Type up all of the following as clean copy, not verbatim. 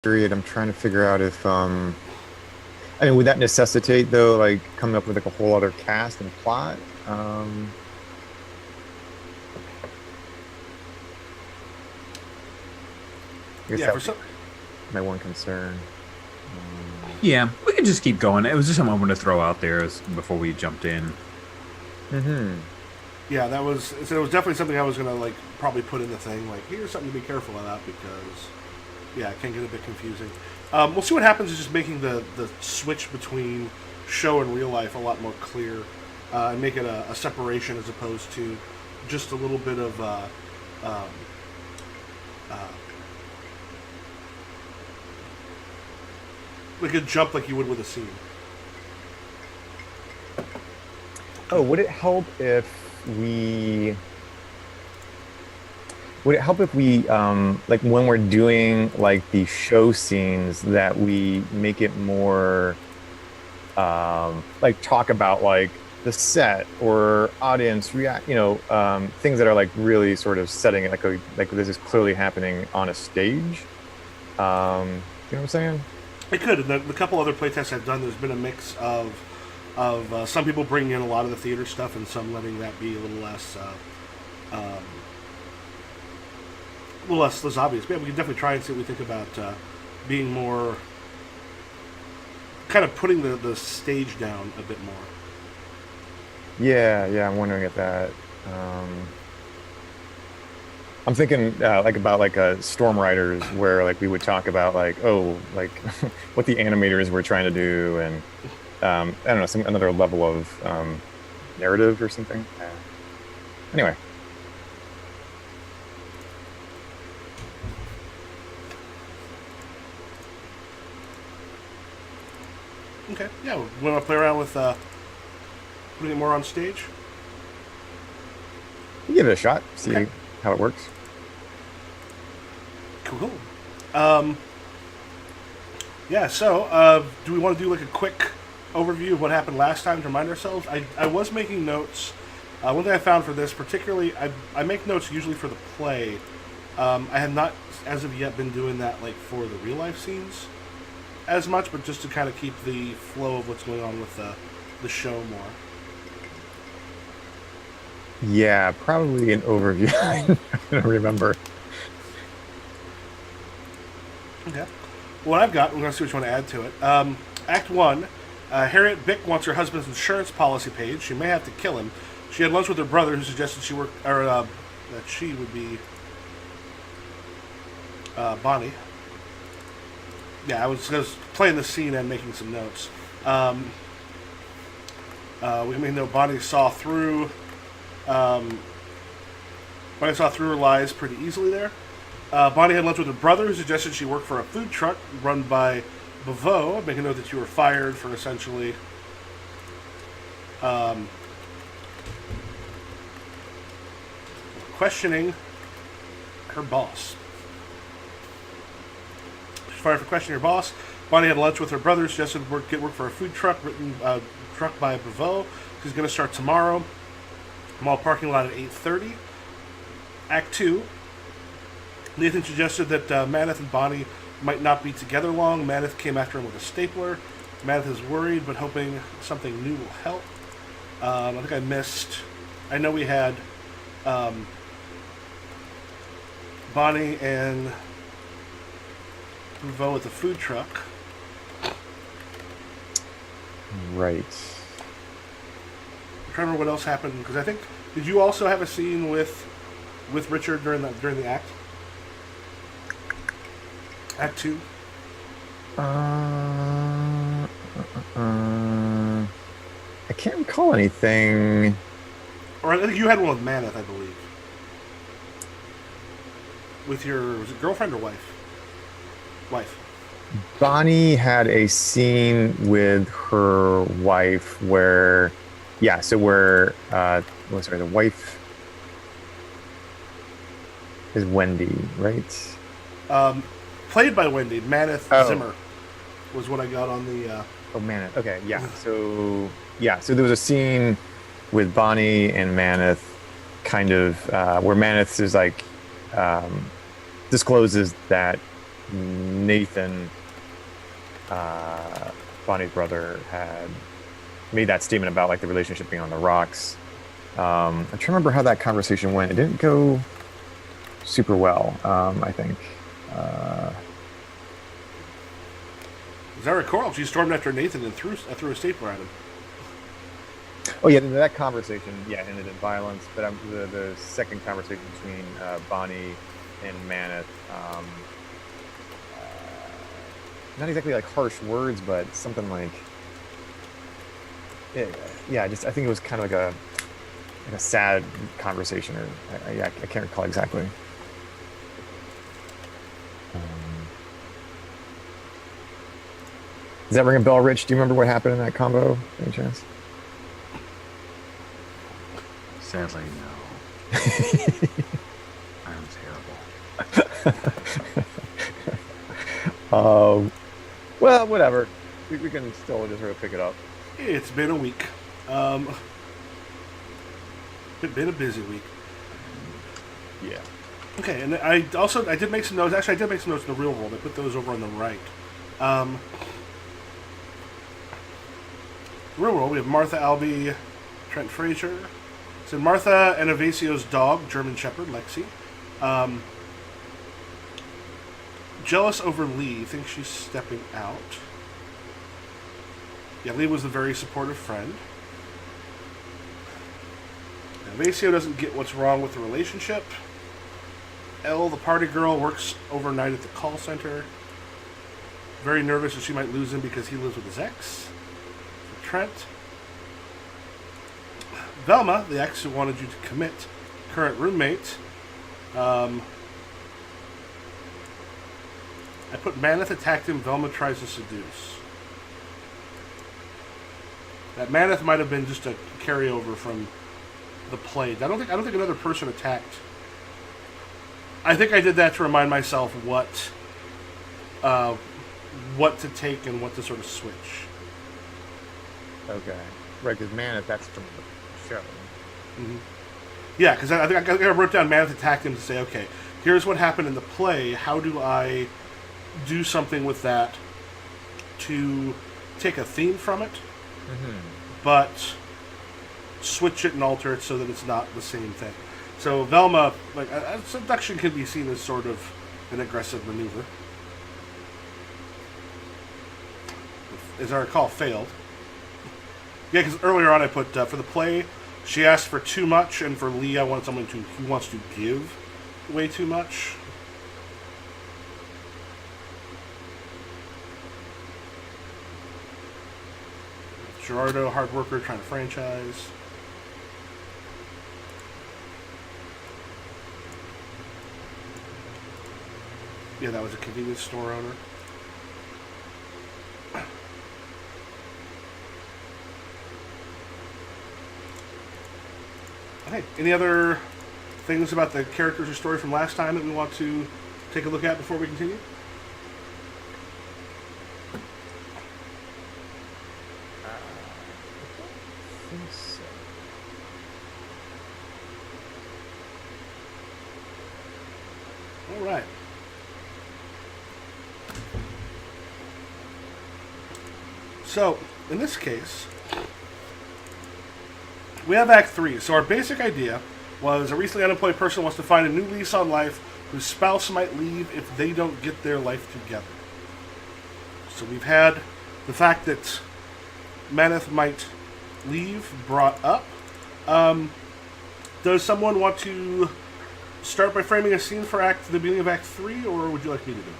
period. I'm trying to figure out if I mean, would that necessitate though, like coming up with like a whole other cast and plot? I guess Yeah, that for would be some. my one concern. Um, Yeah, we can just keep going. It was just something I wanted to throw out there before we jumped in. hmm Yeah, that was. So it was definitely something I was gonna like probably put in the thing. Like, here's something to be careful about because, yeah, it can get a bit confusing. We'll see what happens. Is just making the switch between show and real life a lot more clear, and make it a separation as opposed to just a little bit of um, uh, like a jump like you would with a scene. Oh, we would it help if we like when we're doing like the show scenes that we make it more like talk about like the set or audience react, things that are like really sort of setting it like this is clearly happening on a stage. You know what I'm saying? It could. The couple other playtests I've done, there's been a mix of some people bringing in a lot of the theater stuff and some letting that be um, a little less obvious. But yeah, we can definitely try and see what we think about being more kind of putting the stage down a bit more. Yeah, I'm wondering if that. Um, I'm thinking like about like Storm Riders where like we would talk about like like what the animators were trying to do and I don't know some another level of narrative or something. Anyway, Okay. Yeah, we want to play around with putting it more on stage. we give it a shot, Okay. see how it works. Cool. Um, yeah. So, do we want to do like a quick overview of what happened last time to remind ourselves? I was making notes. One thing I found for this, particularly, I make notes usually for the play. I have not, as of yet, been doing that like for the real life scenes as much, but just to kind of keep the flow of what's going on with the show more. Yeah, probably an overview. I don't remember. Okay. What I've got, we're going to see what you want to add to it. Act 1. Harriet Bick wants her husband's insurance policy paid. She may have to kill him. She had lunch with her brother, who suggested she work, or that she would be Bonnie. Yeah, I was playing the scene and making some notes. Um, we may know Bonnie saw through. Um, Bonnie saw through her lies pretty easily there. Bonnie had lunch with her brother, who suggested she work for a food truck run by Beveau. Make a note that you were fired for essentially um, questioning her boss. She's fired for questioning her boss. Bonnie had lunch with her brother, suggested get work for a food truck truck by Beveau. She's going to start tomorrow. Mall parking lot at 8:30. Act 2. Nathan suggested that Maneth and Bonnie might not be together long. Maneth came after him with a stapler. Maneth is worried, but hoping something new will help. I think I missed. I know we had um, Bonnie and Beveau at the food truck. Right. I'm trying to remember what else happened because I think did you also have a scene with Richard during the act? Act 2. I can't recall anything. Or I think you had one with Maneth, I believe. With your was it girlfriend or wife? Wife. Bonnie had a scene with her wife where, yeah, so where, well, sorry, the wife is Wendy, right? Um, Played by Wendy, Maneth Oh, Zimmer was what I got on the. oh, Maneth. Okay, yeah, so there was a scene with Bonnie and Maneth, kind of where Maneth is like um, discloses that Nathan, Bonnie's brother, had made that statement about like the relationship being on the rocks. I'm trying to remember how that conversation went. It didn't go super well, I think. Uh, As I recall, she stormed after Nathan and threw a stapler at him. oh yeah, that conversation, yeah, ended in violence. But the second conversation between Bonnie and Maneth, not exactly like harsh words, but something like, yeah, just I think it was kind of like a sad conversation, or I can't recall exactly. Um, does that ring a bell, Rich? Do you remember what happened in that combo? Any chance? Sadly, no. I'm terrible. Well, whatever. We can still just sort of pick it up. It's been a week. It's been a busy week. Yeah. Okay, and I did make some notes. Actually, I did make some notes in the real world. I put those over on the right. Real world, we have Martha Albee, Trent Frazier. So Martha and Evasio's dog, German Shepherd, Lexi. Jealous over Lee, thinks she's stepping out. Yeah, Lee was a very supportive friend. Evasio doesn't get what's wrong with the relationship. Elle, the party girl, works overnight at the call center. Very nervous that she might lose him because he lives with his ex. Trent. Velma, the ex who wanted you to commit, current roommate. I put Maneth attacked him, Velma tries to seduce. That Maneth might have been just a carryover from the play. I don't think another person attacked. I think I did that to remind myself what to take and what to sort of switch. Okay. Right, because Maneth, that's from the show. Mm-hmm. Yeah, because I think I wrote down Maneth attacked him to say, okay, here's what happened in the play. How do I do something with that to take a theme from it, but switch it and alter it so that it's not the same thing. So Velma, like seduction can be seen as sort of an aggressive maneuver. As I recall, failed. Yeah, because earlier on I put for the play, she asked for too much, and for Lee, I want someone who wants to give way too much. Gerardo, hard worker, trying to franchise. Yeah, that was a convenience store owner. Okay, any other things about the characters or story from last time that we want to take a look at before we continue? I think so. All right. So, in this case, we have Act 3. So our basic idea was a recently unemployed person wants to find a new lease on life whose spouse might leave if they don't get their life together. So we've had the fact that Maneth might leave brought up. Does someone want to start by framing a scene for the beginning of Act 3, or would you like me to do it?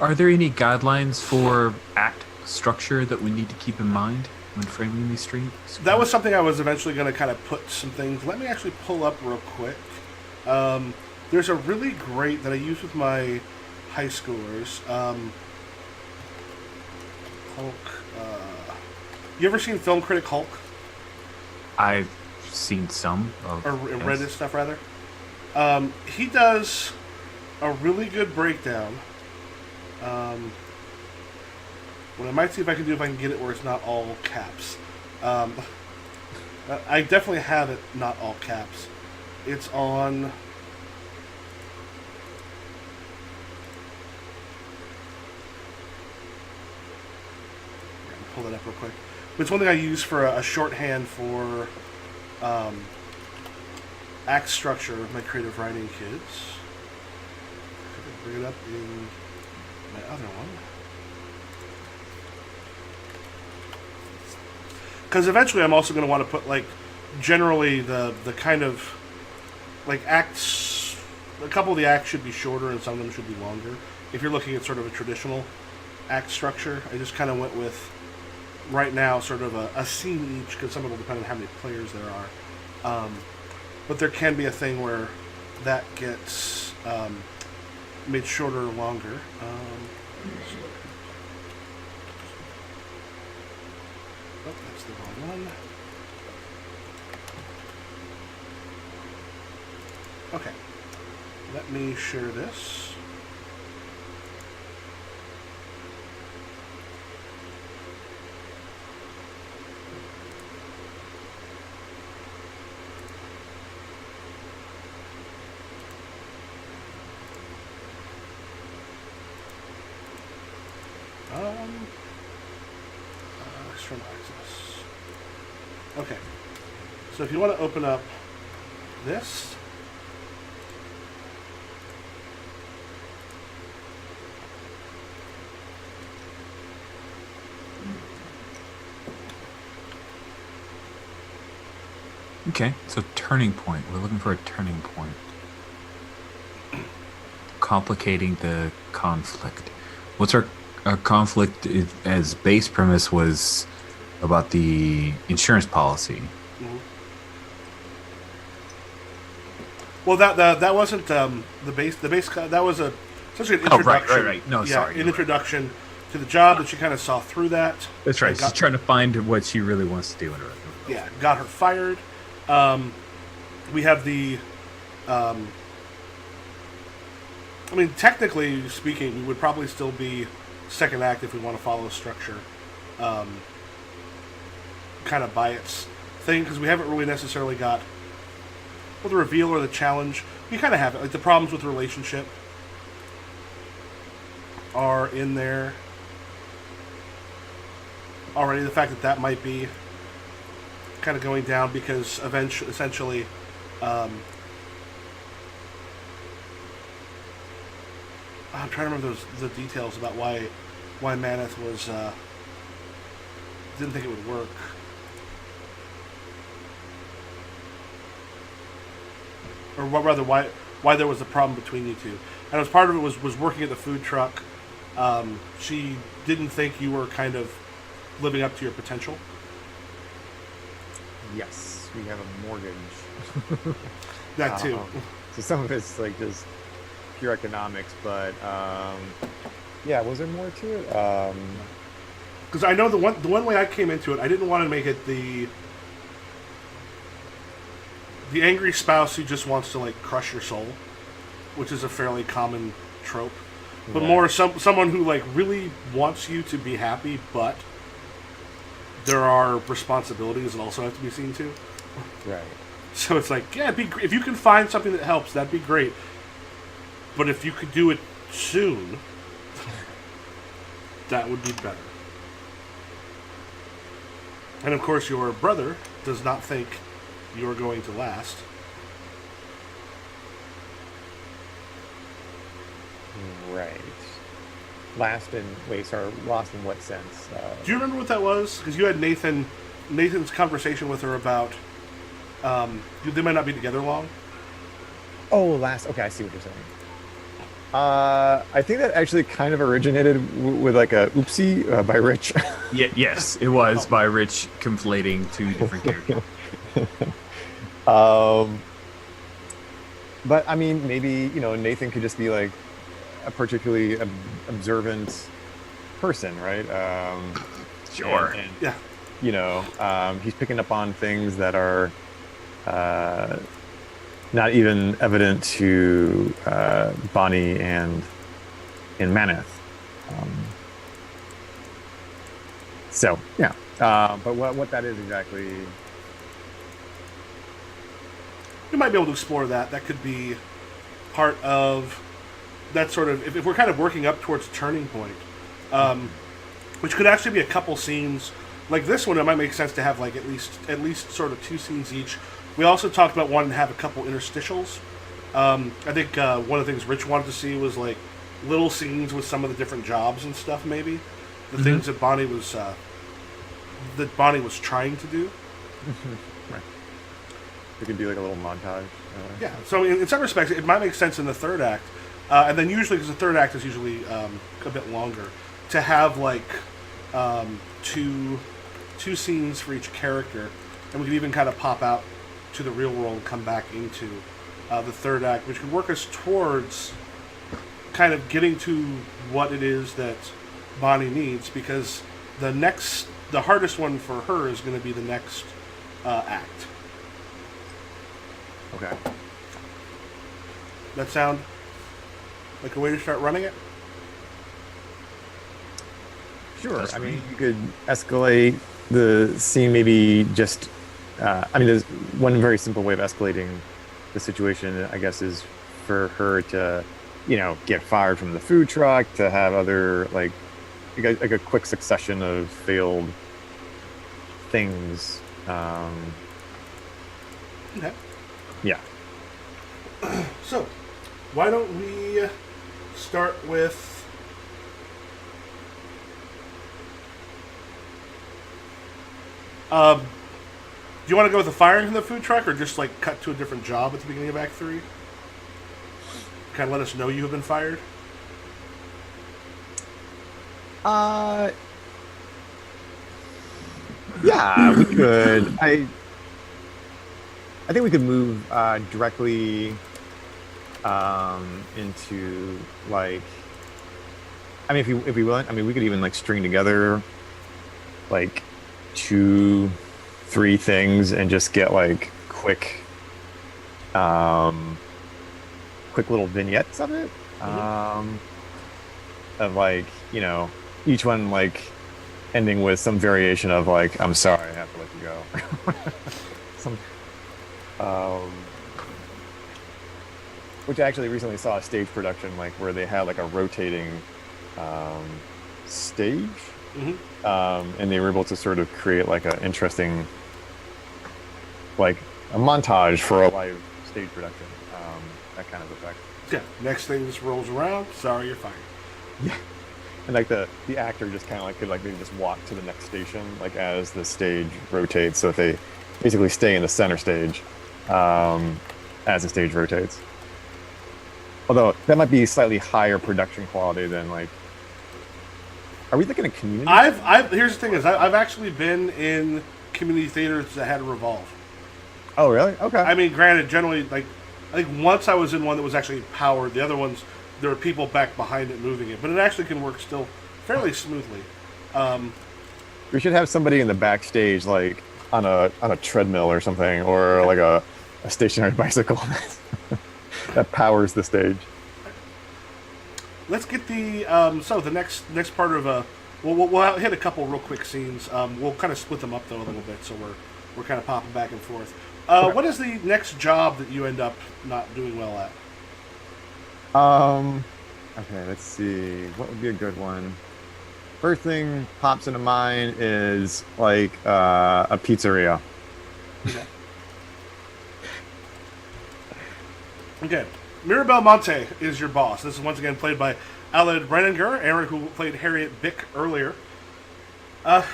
Are there any guidelines for act structure that we need to keep in mind when framing these streams? That was something I was eventually going to kind of put some things. Let me actually pull up real quick. There's a really great that I use with my high schoolers. Hulk. You ever seen Film Critic Hulk? I've seen some of Or read his stuff, rather. He does a really good breakdown. What I might see if I can get it where it's not all caps. I definitely have it not all caps. It's on. Pull that up real quick. But it's one thing I use for a shorthand for act structure of my creative writing kids. I could bring it up in my other one. Because eventually I'm also going to want to put, like, generally the kind of, like, acts, a couple of the acts should be shorter and some of them should be longer. If you're looking at sort of a traditional act structure, I just kind of went with, right now, sort of a scene each, because some of it will depend on how many players there are. But there can be a thing where that gets made shorter or longer. Oh, that's the wrong one. Okay. Let me share this. External access. Okay. So if you want to open up this. Okay, so turning point. We're looking for a turning point. Complicating the conflict. What's our conflict as base premise was about the insurance policy. Mm-hmm. Well, that wasn't the base. The base that was essentially an introduction. Oh, right. No, yeah, sorry. An introduction to the job that she kind of saw through that. That's right. She's trying to find what she really wants to do in her. Yeah, got her fired. We have the. I mean, technically speaking, we would probably still be second act if we want to follow structure, kind of by its thing, because we haven't really necessarily got the reveal or the challenge. We kind of have it. Like the problems with the relationship are in there already. The fact that might be kind of going down because essentially. I'm trying to remember the details about why Maneth was didn't think it would work. Or rather, why there was a problem between you two. And as part of it was working at the food truck. She didn't think you were kind of living up to your potential. Yes, we have a mortgage. That too. So some of it's like just pure economics, but yeah, was there more to it? Because I know the one way I came into it, I didn't want to make it the angry spouse who just wants to like crush your soul, which is a fairly common trope, but more someone who like really wants you to be happy, but there are responsibilities that also have to be seen to. Right. So it's like, yeah, if you can find something that helps, that'd be great. But if you could do it soon, that would be better. And of course, your brother does not think you're going to last. Right. Lost in what sense? Do you remember what that was? Because you had Nathan's conversation with her about they might not be together long. Oh, okay, I see what you're saying. I think that actually kind of originated with like a oopsie by Rich. Yes, it was by Rich conflating two different characters. But I mean, maybe Nathan could just be like a particularly observant person, right? Sure. And, Yeah. He's picking up on things that are not even evident to Bonnie and Maneth. So yeah, but what that is exactly, we might be able to explore that. That could be part of that sort of if we're kind of working up towards a turning point, which could actually be a couple scenes like this one. It might make sense to have like at least sort of 2 scenes each. We also talked about wanting to have a couple interstitials. I think one of the things Rich wanted to see was like little scenes with some of the different jobs and stuff. Maybe the things that Bonnie was trying to do. Right. It could be like a little montage. Yeah. So in some respects, it might make sense in the third act, and then usually because the third act is usually a bit longer, to have like two scenes for each character, and we could even kind of pop out to the real world and come back into the third act, which could work us towards kind of getting to what it is that Bonnie needs, because the hardest one for her is going to be the next act. Okay. That sound like a way to start running it? Sure. That's I mean, great. you could escalate the scene, maybe just. I mean, there's one very simple way of escalating the situation, I guess, is for her to, get fired from the food truck, to have other like a quick succession of failed things. Okay. Yeah. So, why don't we start with... do you want to go with the firing from the food truck, or just like cut to a different job at the beginning of Act 3? Kind of let us know you have been fired? Yeah, we could. I think we could move directly into like. I mean, if we want, I mean, we could even like string together like 2, 3 things and just get like quick little vignettes of it. Of like, each one like ending with some variation of like, I'm sorry, I have to let you go. some which I actually recently saw a stage production like where they had like a rotating stage. And they were able to sort of create like an interesting, like a montage for a live stage production. That kind of effect. Yeah. Next thing this rolls around, sorry, you're fired. Yeah. And like the actor just kind of like could like maybe just walk to the next station like as the stage rotates. So if they basically stay in the center stage as the stage rotates. Although that might be slightly higher production quality than like. Are we looking at community? Here's the thing is I've actually been in community theaters that had a revolve. Oh really? Okay. I mean, granted, generally, like I think once I was in one that was actually powered. The other ones, there were people back behind it moving it, but it actually can work still fairly smoothly. We should have somebody in the backstage, like on a treadmill or something, or like a stationary bicycle that powers the stage. Let's get the the next part of we'll hit a couple real quick scenes. We'll kind of split them up though a little bit, so we're kind of popping back and forth. Okay. What is the next job that you end up not doing well at? Okay, let's see. What would be a good one? First thing pops into mind is like a pizzeria. Okay. Mirabelle Monte is your boss. This is once again played by Aled Brenninger, Aaron, who played Harriet Bick earlier.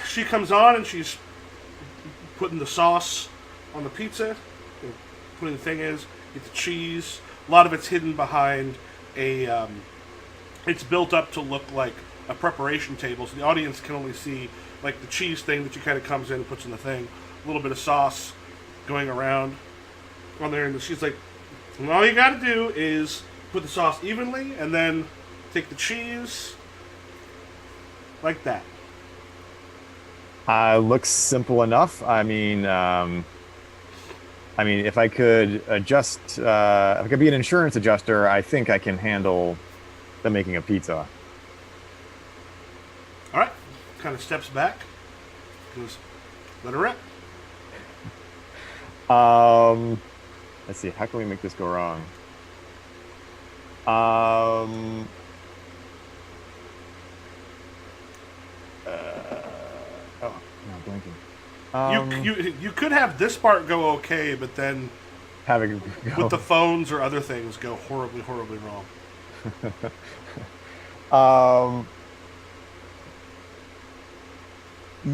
She comes on and she's putting the sauce on the pizza. Putting the thing is, get the cheese. A lot of it's hidden behind it's built up to look like a preparation table, so the audience can only see like the cheese thing that she kind of comes in and puts in the thing. A little bit of sauce going around on there, and she's like, and all you got to do is put the sauce evenly, and then take the cheese like that. Looks simple enough. I mean, if I could adjust, if I could be an insurance adjuster, I think I can handle the making of pizza. All right, kind of steps back, goes, let her rip. let's see. How can we make this go wrong? Um. Oh, no, I'm blanking. You could have this part go okay, but then Having with go. the phones or other things go horribly, horribly wrong. Um.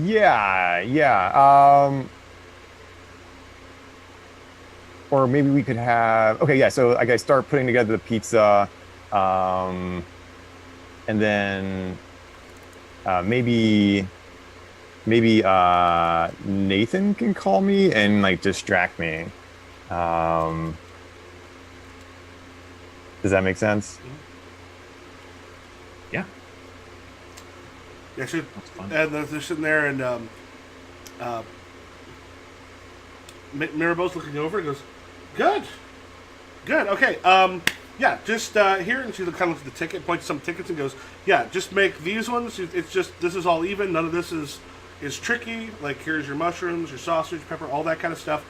Yeah. Yeah. Or maybe we could have. Okay. Yeah. So like I start putting together the pizza, um, and then maybe Nathan can call me and like distract me. Um, does that make sense? Yeah, Yeah, should, that's fun. and they're sitting there, and uh, Mirabeau's looking over and goes, "Good, good, okay. Yeah, just here." And she kind of looks at the ticket, points to some tickets, and goes, "Yeah, just make these ones. It's just this is all even. None of this is tricky. Like here's your mushrooms, your sausage, pepper, all that kind of stuff.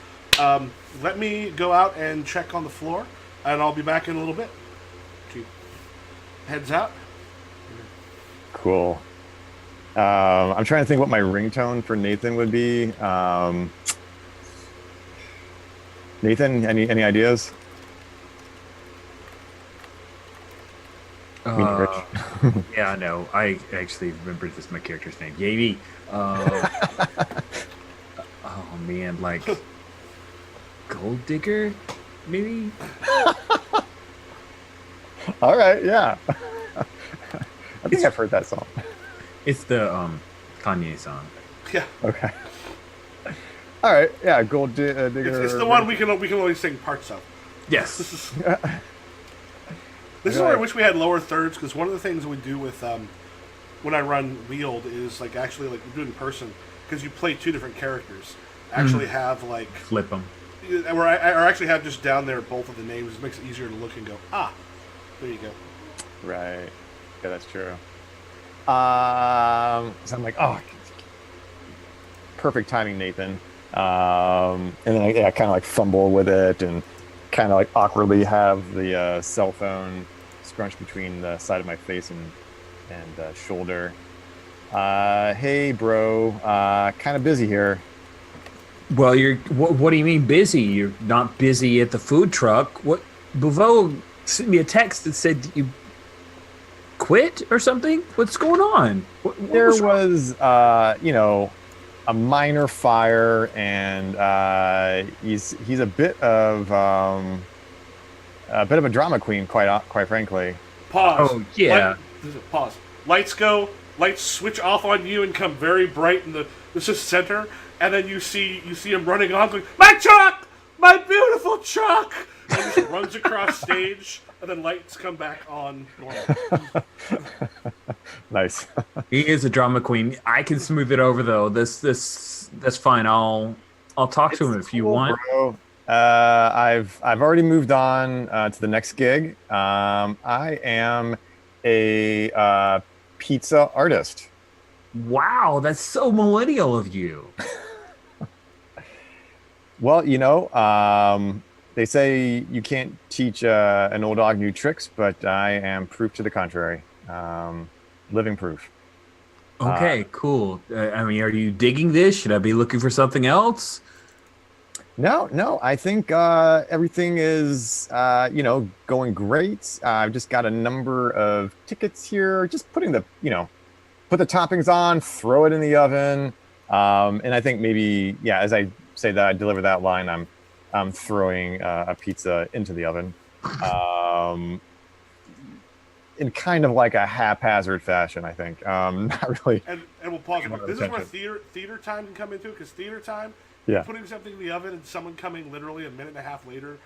Let me go out and check on the floor, and I'll be back in a little bit." She heads out. Cool. I'm trying to think what my ringtone for Nathan would be. Nathan, any ideas? Me and Uh, Rich. yeah, I know. I actually remember this my character's name. Yavy. Uh, oh man, like Gold Digger, maybe. All right, yeah. I think I've heard that song. It's the Kanye song. Yeah, Okay. All right, yeah. it's Digger. the one we can only sing parts of. Yes. This is where I wish we had lower thirds, because one of the things we do with when I run Wield is like actually like we do it in person, because you play two different characters. Actually have like Flip them. or actually have just down there both of the names. It makes it easier to look and go, there you go. Right. Yeah, that's true. So I'm like, oh, perfect timing, Nathan. And then I kind of like fumble with it and kind of like awkwardly have the cell phone scrunched between the side of my face and shoulder. Hey, bro. Kind of busy here. Well, you're. What do you mean busy? You're not busy at the food truck. What? Bouveau sent me a text that said you quit or something. What's going on? What There was wrong? was, a minor fire, and he's a bit of a drama queen, quite frankly. Pause. Oh yeah. Pause. Lights switch off on you and come very bright in the this is center, and then you see him running on going, "My truck! My beautiful truck!" And he just runs across stage, and then lights come back on normal. Nice. He is a drama queen. I can smooth it over though. That's fine. I'll talk to him if you Cool, want. bro. I've already moved on to the next gig. I am a pizza artist. Wow, that's so millennial of you. Well, they say you can't teach an old dog new tricks, but I am proof to the contrary. Living proof. Okay, cool. I mean, are you digging this? Should I be looking for something else? No, I think everything is, going great. I've just got a number of tickets here. Just put the toppings on, throw it in the oven, and I think maybe, yeah, as I say that, I deliver that line, I'm throwing a pizza into the oven, in kind of like a haphazard fashion. I think, not really. And we'll pause. Come on, This is where attention. theater time can come into, because theater time, Yeah. putting something in the oven and someone coming literally a minute and a half later,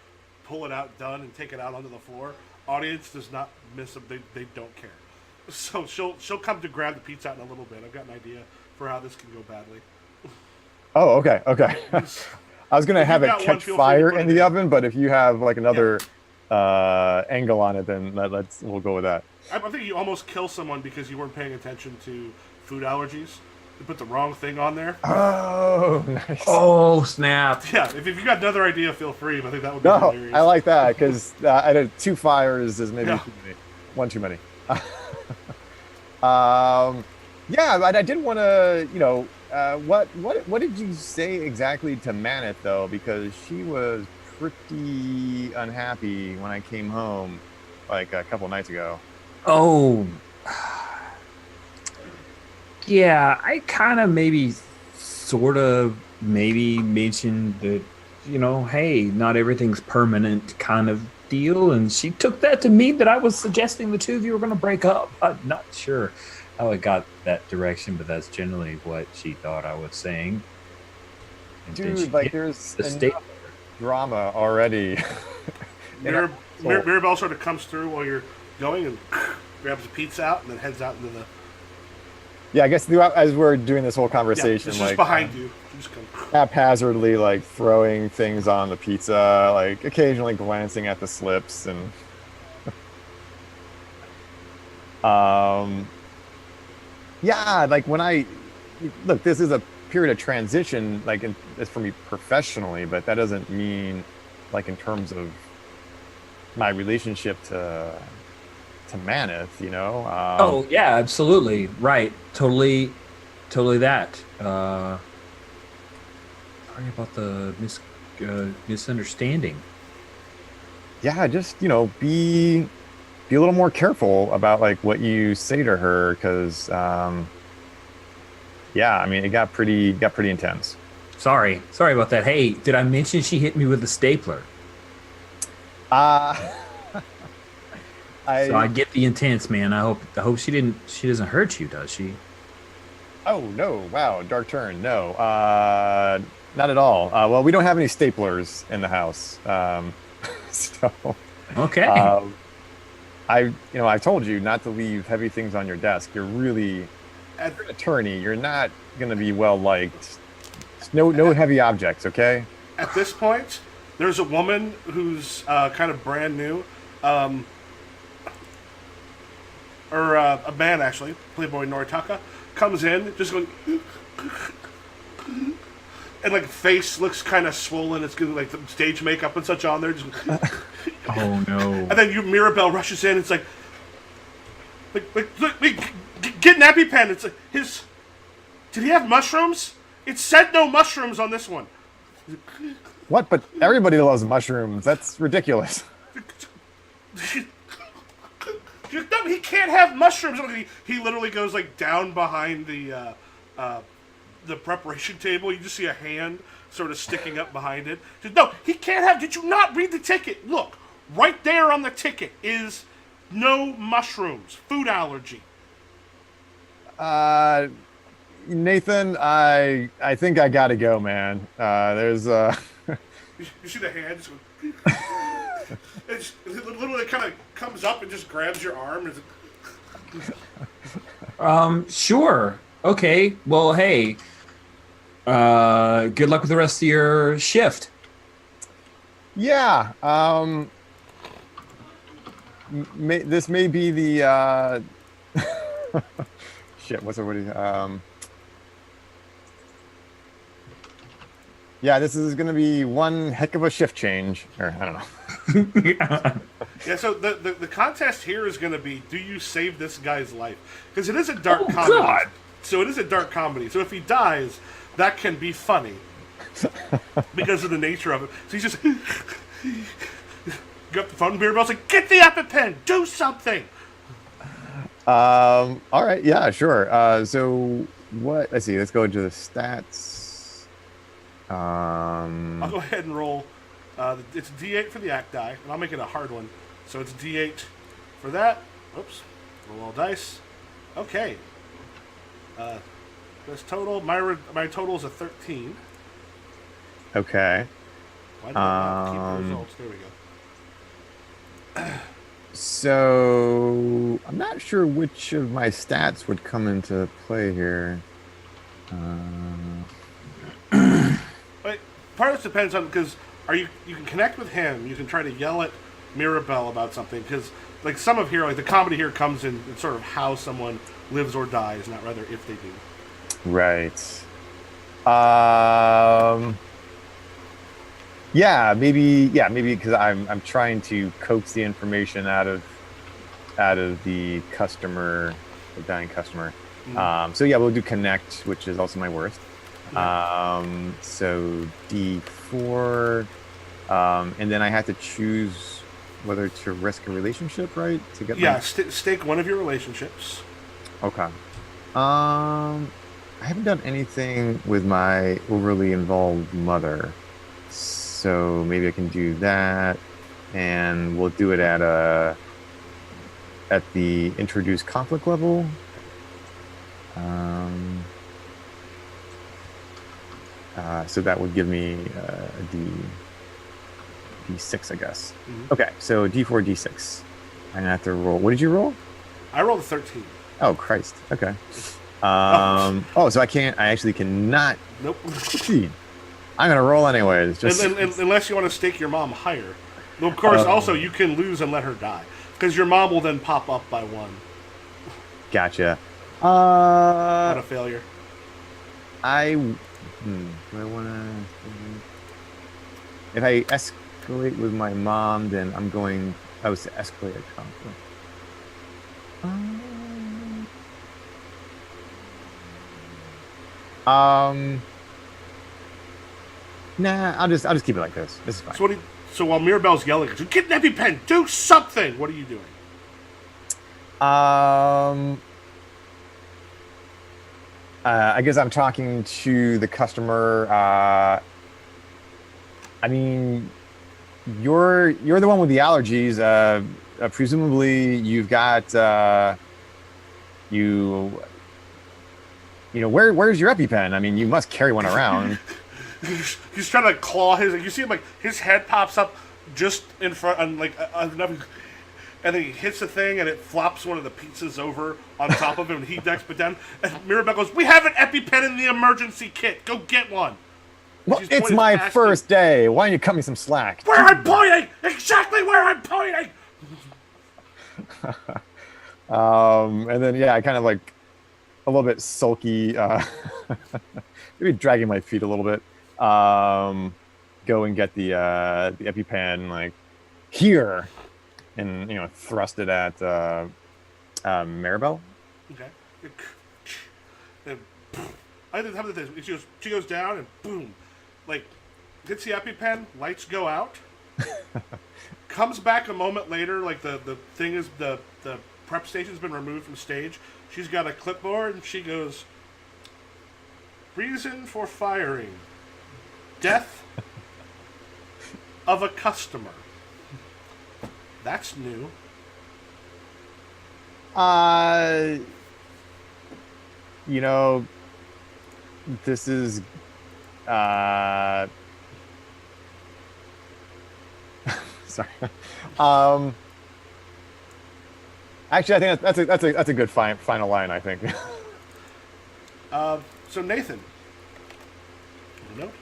pull it out, done, and take it out onto the floor. Audience does not miss them. They don't care. So she'll come to grab the pizza out in a little bit. I've got an idea for how this can go badly. Oh, okay. I was gonna If have you've it got one, catch feel free to fire put in it the in. oven, but if you have like another angle on it, then we'll go with that. I think you almost kill someone because you weren't paying attention to food allergies. They put the wrong thing on there. Oh, nice. Oh, snap. Yeah, if you got another idea, feel free. But I think that would be No, hilarious. I like that because I did 2 fires is maybe Yeah. too many. One too many. Um, yeah, but I did want to, what did you say exactly to Maneth though? Because she was pretty unhappy when I came home like a couple nights ago. Oh, yeah. I kind of maybe, sort of, maybe mentioned that, hey, not everything's permanent kind of deal. And she took that to mean that I was suggesting the two of you were going to break up. I'm not sure how it got that direction, but that's generally what she thought I was saying. And then she Dude, like hit there's the state. enough drama already. in our household. Mirabelle sort of comes through while you're going and grabs a pizza out and then heads out into the. Yeah, I guess throughout as we're doing this whole Yeah, conversation, it's like just behind you. You just come. haphazardly like throwing things on the pizza, like occasionally glancing at the slips and yeah, like when I look, this is a period of transition, like it's for me professionally, but that doesn't mean like in terms of my relationship to Maneth, Oh yeah, absolutely right. Totally that. Sorry about the misunderstanding. yeah, just be a little more careful about like what you say to her because yeah, I mean it got pretty intense. Sorry about that. Hey, did I mention she hit me with a stapler? uh So I I get the intense, man. I hope she doesn't hurt you, does she? Oh no, wow, dark turn. No, not at all. Well, we don't have any staplers in the house. So Okay. um I've told you not to leave heavy things on your desk. You're really At, you're an attorney. You're not going to be well liked. No heavy objects, okay? at this point, there's a woman who's kind of brand new, or a man actually, Playboy Noritaka, comes in just going. And like face looks kind of swollen. It's good, like the stage makeup and such on there. Just, Oh no. and then Mirabelle rushes in. It's like get an EpiPen. It's like his. Did he have mushrooms? It said no mushrooms on this one. What? But everybody loves mushrooms. That's ridiculous. No, he can't have mushrooms. He literally goes like down behind the preparation table. You just see a hand sort of sticking up behind it. Just, no, he can't have. Did you not read the ticket? Look, right there on the ticket is no mushrooms. Food allergy. Nathan, I think I gotta go, man. There's You see the hand? It literally kind of comes up and just grabs your arm. Sure. Okay. Well, hey. Good luck with the rest of your shift. yeah. This may be the shit. What's the yeah, this is going to be one heck of a shift change. Or I don't know. Yeah, so the contest here is going to be, do you save this guy's life? Because it is a dark Oh, comedy. God. So it is a dark comedy. So if he dies, that can be funny because of the nature of it. So he's just got the phone. Mirabelle's like, get the EpiPen, do something. All right. Yeah, sure. So what? Let's see. Let's go into the stats. I'll go ahead and roll. It's a D8 for the act die, and I'll make it a hard one. So it's a D8 for that. Oops. Roll all dice. Okay. This total, my total is a 13. Okay. Why did I not keep the results? There we go. So I'm not sure which of my stats would come into play here. But part of this depends on, because you can connect with him. You can try to yell at Mirabelle about something, because like some of here, like the comedy here comes in sort of how someone lives or dies, not rather if they do. Right. Um. Yeah, maybe. Yeah, maybe because I'm trying to coax the information out of the customer, the dying customer. Mm, So yeah, we'll do connect, which is also my worst. okay. So D4, and then I have to choose whether to risk a relationship, right? To get my Yeah, stake one of your relationships. okay. I haven't done anything with my overly involved mother, so maybe I can do that, and we'll do it at the introduce conflict level. Um, so that would give me a D6, I guess. Mhm. Okay, so D4, D6. I'm gonna have to roll. What did you roll? I rolled a 13. Oh, Christ. Okay. Oh, So I actually cannot nope. succeed. I'm gonna roll anyways. Just Unless you want to stake your mom higher. Though, of course, also you can lose and let her die. Because your mom will then pop up by one gotcha. on a failure. Do I wanna? If I escalate with my mom, then I'm going. I was to escalate a conflict. Um, nah. I'll just keep it like this. This is fine. So while Mirabelle's yelling at you, get an EpiPen, do something! What are you doing? Um, I guess I'm talking to the customer. I mean, you're the one with the allergies. Presumably, you've got you. You know, where's your EpiPen? I mean, you must carry one around. He's trying to claw his. You see him like his head pops up just in front, and and then he hits the thing, and it flops one of the pizzas over on top of him, and he ducks but down. And Mirabelle goes, "We have an EpiPen in the emergency kit. Go get one." Well, She's it's pointing my past first day. Why don't you cut me some slack? Where I'm pointing, exactly where I'm pointing. And then yeah, I kind of like a little bit sulky, maybe dragging my feet a little bit. Go and get the EpiPen, like here, and thrust it at Maribel. Okay. And I didn't have the. She goes down and boom, like hits the EpiPen. Lights go out. Comes back a moment later, like the thing is the prep station's been removed from stage. She's got a clipboard and she goes, reason for firing, death of a customer. That's new. You know, this is sorry. Actually, I think that's a good final line, I think. So Nathan. Note.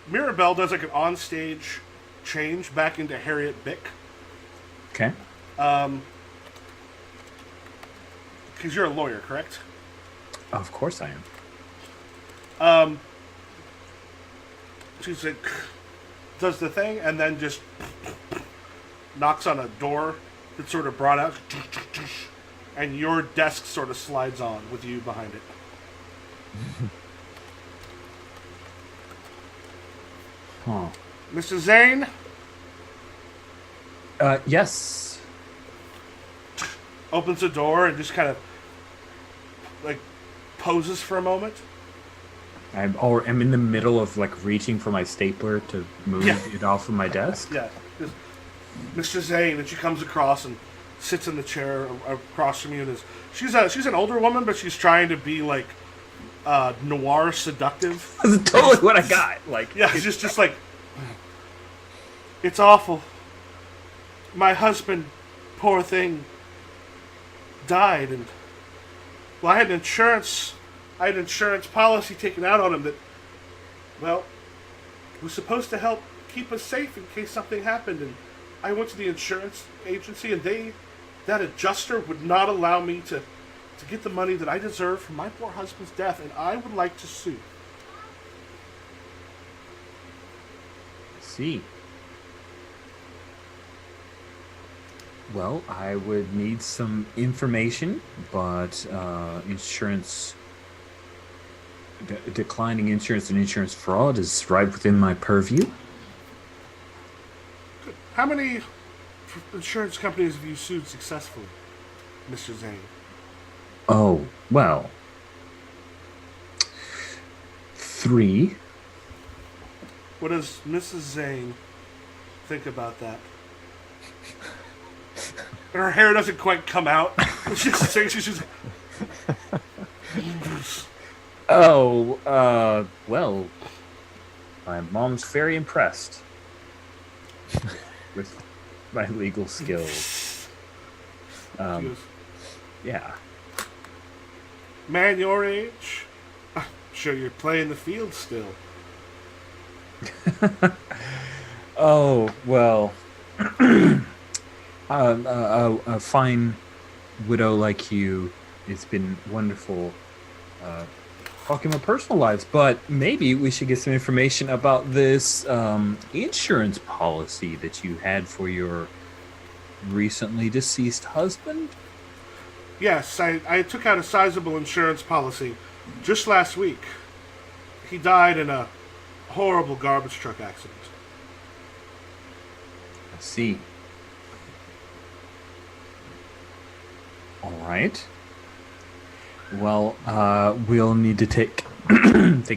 Mirabelle does like an onstage change back into Harriet Bick. Okay. Because you're a lawyer, correct? Of course I am. She's like, does the thing, and then just knocks on a door that's sort of brought out, and your desk sort of slides on with you behind it. Huh. Mr. Zane? Yes. Opens the door and just kind of, like, poses for a moment. I'm in the middle of like reaching for my stapler to move it off from my desk. Yeah. Just, Mr. Zane, and she comes across and sits in the chair across from you. And she's an older woman, but she's trying to be, like, noir seductive. That's totally what I got. Like, Yeah, it's just like, it's awful. My husband, poor thing, died, and well, I had an insurance policy taken out on him that, well, was supposed to help keep us safe in case something happened, and I went to the insurance agency, and that adjuster would not allow me to get the money that I deserve from my poor husband's death, and I would like to sue. See. Well, I would need some information, but declining insurance and insurance fraud is right within my purview. How many insurance companies have you sued successfully, Mr. Zane? Oh, well. 3. What does Mrs. Zane think about that? And her hair doesn't quite come out. She's just Oh, well, my mom's very impressed with my legal skills. she goes, Yeah. man your age? I'm sure you're playing the field still. Oh, well, a fine widow like you, it's been wonderful talking about personal lives, but maybe we should get some information about this insurance policy that you had for your recently deceased husband. Yes, I took out a sizable insurance policy just last week. He died in a horrible garbage truck accident. I see. All right. Well, we'll need to take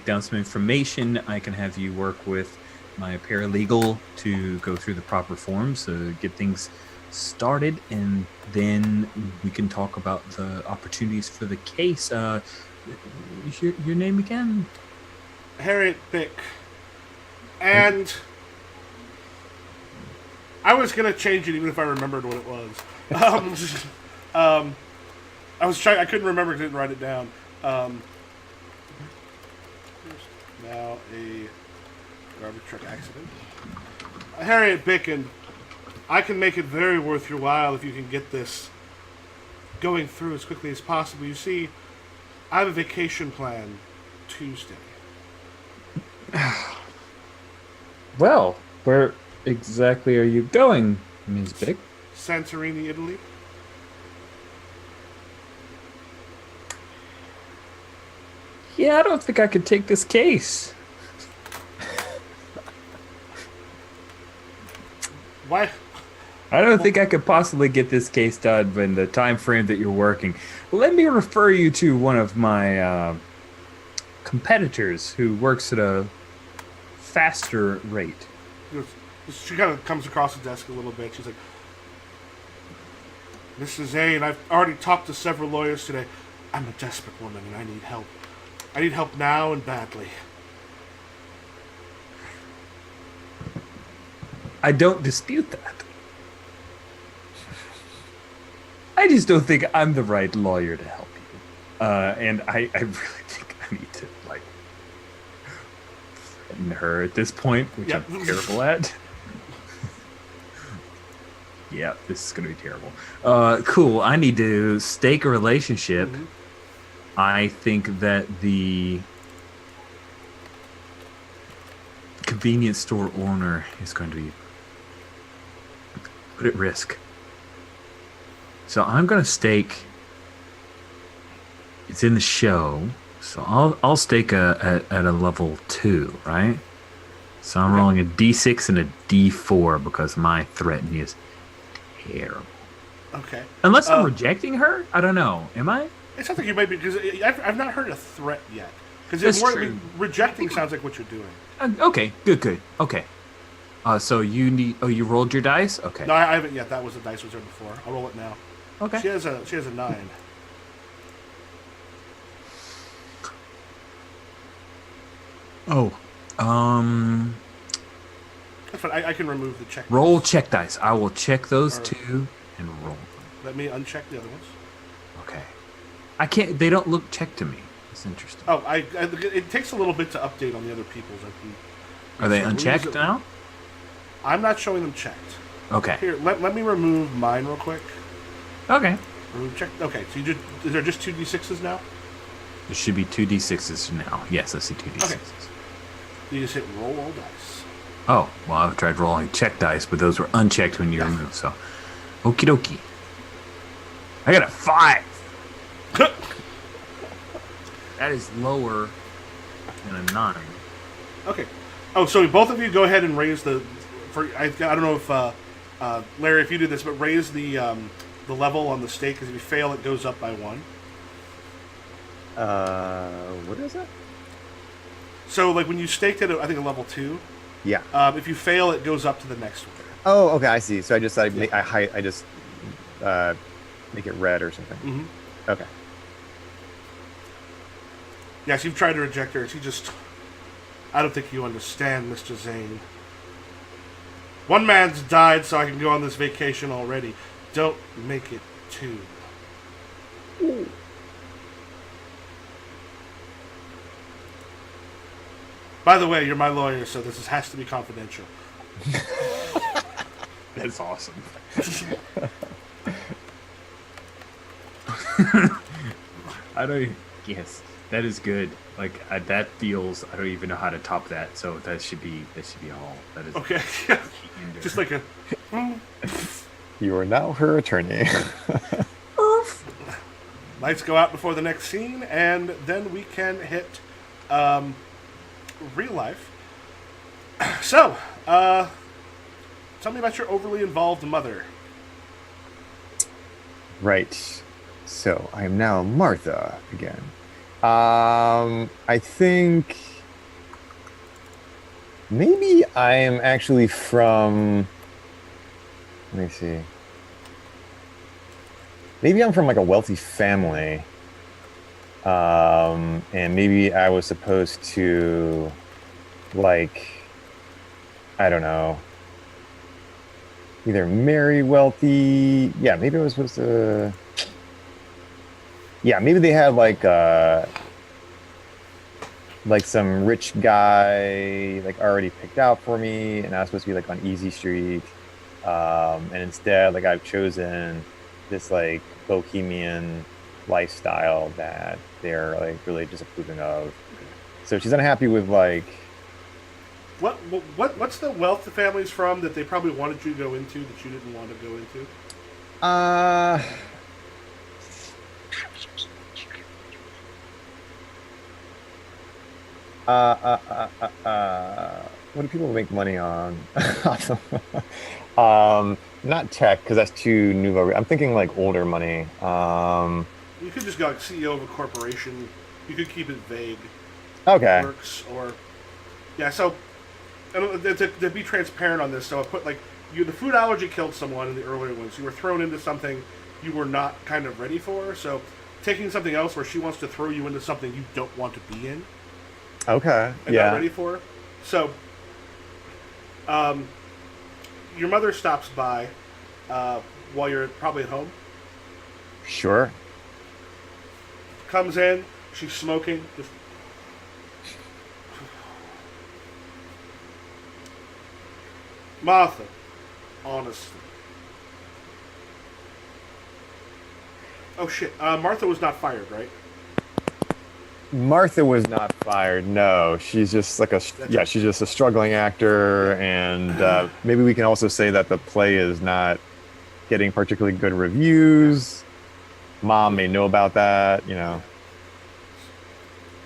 down some information. I can have you work with my paralegal to go through the proper forms to get things started, and then we can talk about the opportunities for the case. Your name again? Harriet Bick. And I was going to change it even if I remembered what it was. I was trying. I couldn't remember because I didn't write it down. Now a garbage truck accident. Harriet Bick, and I can make it very worth your while if you can get this going through as quickly as possible. You see, I have a vacation plan Tuesday. Well, where exactly are you going, Ms. Bick? Santorini, Italy. Yeah, I don't think I could take this case. Why? I don't think I could possibly get this case done in the time frame that you're working. Let me refer you to one of my competitors who works at a faster rate. She kind of comes across the desk a little bit. She's like, Mrs. Zane, I've already talked to several lawyers today. I'm a desperate woman and I need help. I need help now and badly. I don't dispute that. I just don't think I'm the right lawyer to help you. And I really think I need to, like, threaten her at this point, which Yep. I'm terrible at. Yeah, this is going to be terrible. Cool. I need to stake a relationship. Mm-hmm. I think that the convenience store owner is going to be put at risk. So I'm going to stake. It's in the show, so I'll stake at a level 2, right? So I'm rolling a D6 and a D4 because my threatening is terrible. Okay. Unless I'm rejecting her, I don't know. Am I? It sounds like you might be, because I've not heard a threat yet. That's Because true. rejecting sounds like what you're doing. Okay, good. Okay. So you need. Oh, you rolled your dice. Okay. No, I haven't yet. That was the dice was there before. I'll roll it now. Okay. She has a 9. Oh. That's fine. I can remove the check. Roll check dice. I will check those two and roll. Let me uncheck the other ones. Okay. I can't. They don't look checked to me. It's interesting. Oh, it takes a little bit to update on the other people's. Are they unchecked now? I'm not showing them checked. Okay. Here, let me remove mine real quick. Okay. Check. Okay, so is there just 2d6s now? There should be 2d6s now. Yes, I see 2d6s. Okay. You just hit roll all dice. Oh, well, I've tried rolling check dice, but those were unchecked when you removed, so. Okie dokie. I got a 5. That is lower than a 9. Okay. Oh, so both of you go ahead and raise the. I don't know if Larry, if you do this, but raise the level on the stake, because if you fail, it goes up by 1. What is it? So, like when you staked it, I think a level 2. Yeah. If you fail, it goes up to the next one. Oh, okay, I see. So I just I just make it red or something. Mm-hmm. Okay. Yes, you've tried to reject her. She just. I don't think you understand, Mr. Zane. One man's died, so I can go on this vacation already. Don't make it 2. Ooh. By the way, you're my lawyer, so this has to be confidential. That's awesome. I don't. Yes, that is good. Like that feels. I don't even know how to top that. So that should be all. That is Okay. Just like a. You are now her attorney. Lights go out before the next scene, and then we can hit real life. So, tell me about your overly involved mother. Right. So I am now Martha again. I think maybe I am actually from. Let me see. Maybe I'm from like a wealthy family. And maybe I was supposed to, like, I don't know, either marry wealthy. Yeah, maybe I was supposed to. Yeah, maybe they had like some rich guy like already picked out for me, and I was supposed to be like on Easy Street. And instead, like I've chosen this like bohemian lifestyle that they're like really disapproving of. So she's unhappy with like. What's the wealth the family's from that they probably wanted you to go into that you didn't want to go into? What do people make money on? Not tech because that's too nouveau. I'm thinking like older money. You could just go like CEO of a corporation. You could keep it vague. Okay. Works or yeah. So to be transparent on this, so I put like the food allergy killed someone in the earlier ones. You were thrown into something you were not kind of ready for. So taking something else where she wants to throw you into something you don't want to be in. Okay. And Yeah. not ready for. So, your mother stops by while you're probably at home. Sure. Comes in. She's smoking. Just Martha, honestly. Oh shit. Martha was not fired, right? Martha was not fired. No, she's just like she's just a struggling actor, and maybe we can also say that the play is not getting particularly good reviews. Mom may know about that, you know.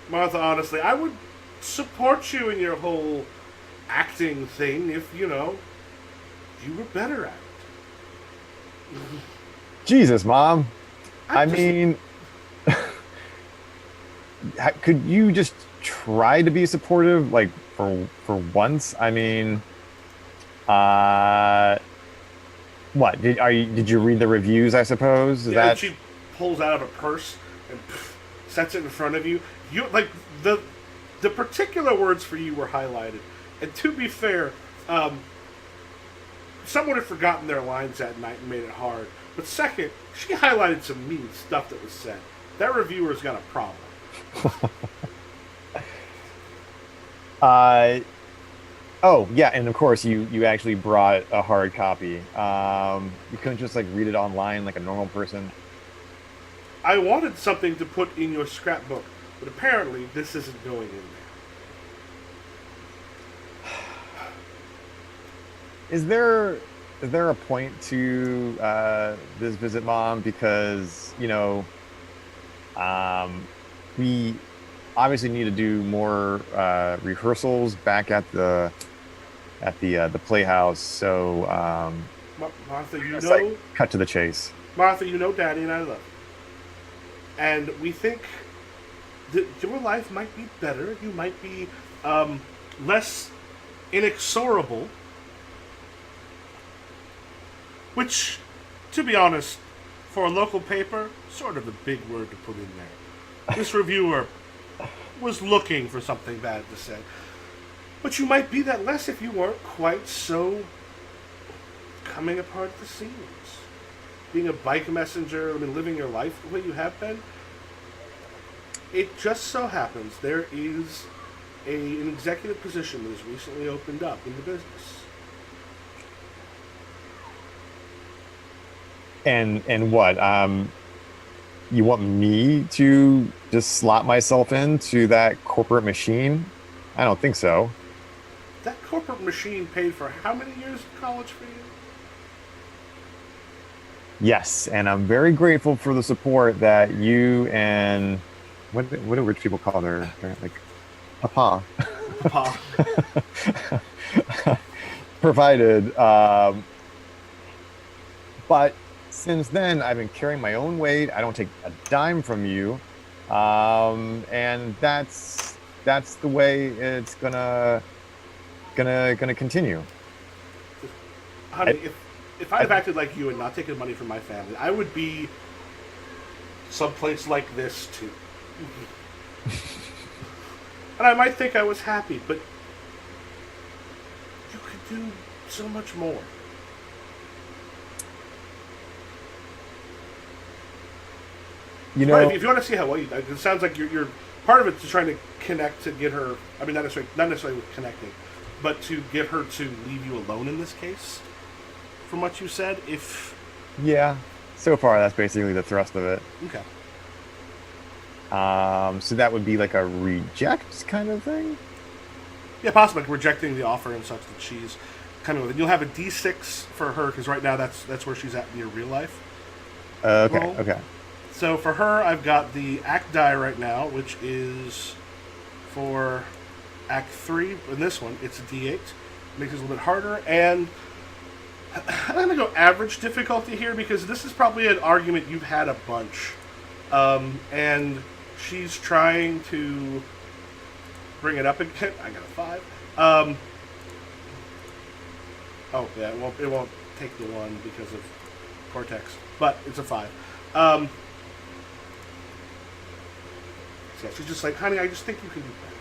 Martha, honestly, I would support you in your whole acting thing if, you were better at it. Jesus, Mom. I just- mean, could you just try to be supportive, like for once? I mean, what did you read the reviews? I suppose is Yeah, that and she pulls out of a purse and sets it in front of you. You like the particular words for you were highlighted, and to be fair, someone had forgotten their lines that night and made it hard. But second, she highlighted some mean stuff that was said. That reviewer's got a problem. Oh yeah, and of course you actually brought a hard copy. You couldn't just like read it online like a normal person. I wanted something to put in your scrapbook, but apparently this isn't going in there. Is there is there a point to this visit, Mom? Because, um, we obviously need to do more rehearsals back at the playhouse. So Martha, you it's like know, cut to the chase. Martha, you know, Daddy and I love you, and we think that your life might be better. You might be less inexorable, which, to be honest, for a local paper, sort of a big word to put in there. This reviewer was looking for something bad to say. But you might be that less if you weren't quite so coming apart at the seams. Being a bike messenger, I mean, living your life the way you have been. It just so happens there is an executive position that has recently opened up in the business. And what? You want me to just slot myself into that corporate machine? I don't think so. That corporate machine paid for how many years of college for you? Yes, and I'm very grateful for the support that you and what do rich people call their like papa Papa. provided. But since then, I've been carrying my own weight. I don't take a dime from you, and that's the way it's gonna continue. Honey, I, if I'd have acted like you and not taken money from my family, I would be someplace like this too. And I might think I was happy, but you could do so much more. you But know, if you want to see how well you, it sounds like you're part of it to trying to connect to get her. I mean, not necessarily with connecting, but to get her to leave you alone in this case. From what you said, if yeah. So far, that's basically the thrust of it. okay, So that would be like a reject kind of thing. yeah, possibly like rejecting the offer and such that she's kind of. You'll have a D6 for her because right now that's where she's at in your real life Okay, role. okay. So for her, I've got the Act die right now, which is for Act 3. In this one, it's a D8. Makes it a little bit harder. And I'm going to go average difficulty here because this is probably an argument you've had a bunch. And she's trying to bring it up again. I got a 5. Oh, yeah, it won't take the 1 because of Cortex. But it's a 5. So yeah, she's just like, honey, I just think you can do better.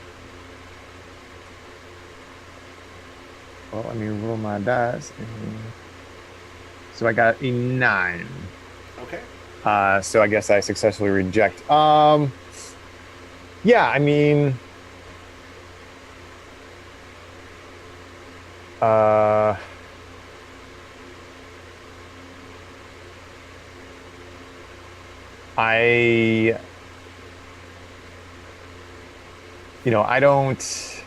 Well, let me roll my dice. So I got a 9. Okay? So I guess I successfully reject. Yeah, I mean, uh, I, I don't,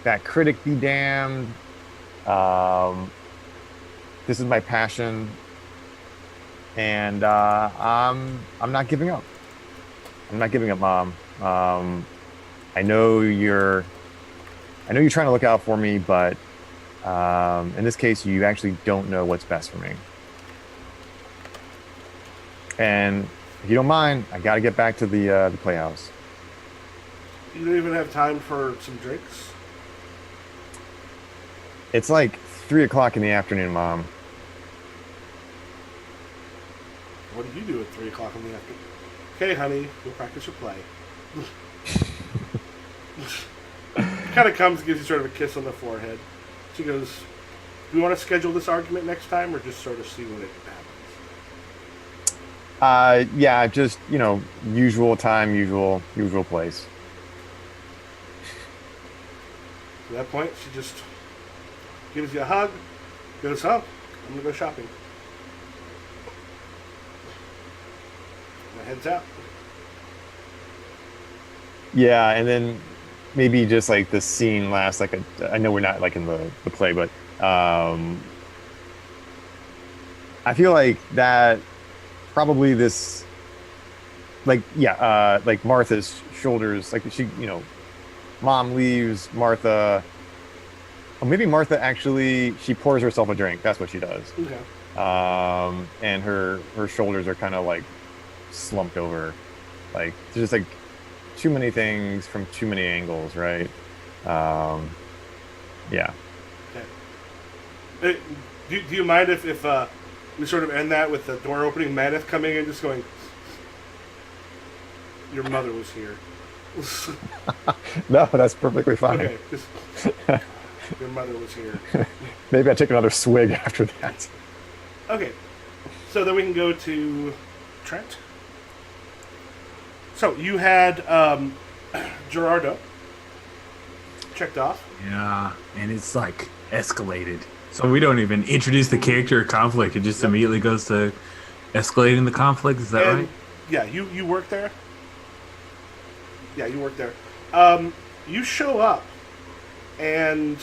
that critic be damned. Um, this is my passion, and I'm not giving up. I'm not giving up, Mom. I know you're trying to look out for me, but in this case, you actually don't know what's best for me. And if you don't mind, I got to get back to the playhouse. You don't even have time for some drinks? It's like 3 o'clock in the afternoon, Mom. What do you do at 3 o'clock in the afternoon? Okay, honey, go practice your play. Kind of comes and gives you sort of a kiss on the forehead. She goes, do we want to schedule this argument next time or just sort of see when it happens? Yeah, just, usual time, usual place. At that point, she just gives you a hug, goes, "Oh, I'm gonna go shopping." And heads out. Yeah, and then maybe just like the scene lasts like a. I know we're not like in the play, but I feel like that probably this like yeah like Martha's shoulders like she mom leaves Martha. Or maybe Martha actually she pours herself a drink. That's what she does. Okay. And her shoulders are kind of like slumped over. Like there's just like too many things from too many angles, right? Um, yeah. Okay. Do you mind if we sort of end that with the door opening, Maneth coming in, just going, "Your mother was here." No, that's perfectly fine. Okay. Just, your mother was here. Maybe I take another swig after that. Okay. So then we can go to Trent. So you had Gerardo checked off. Yeah, and it's like escalated. So we don't even introduce the character or conflict. It just immediately goes to escalating the conflict. Is that right? Yeah, you work there. Yeah, you work there. You show up, and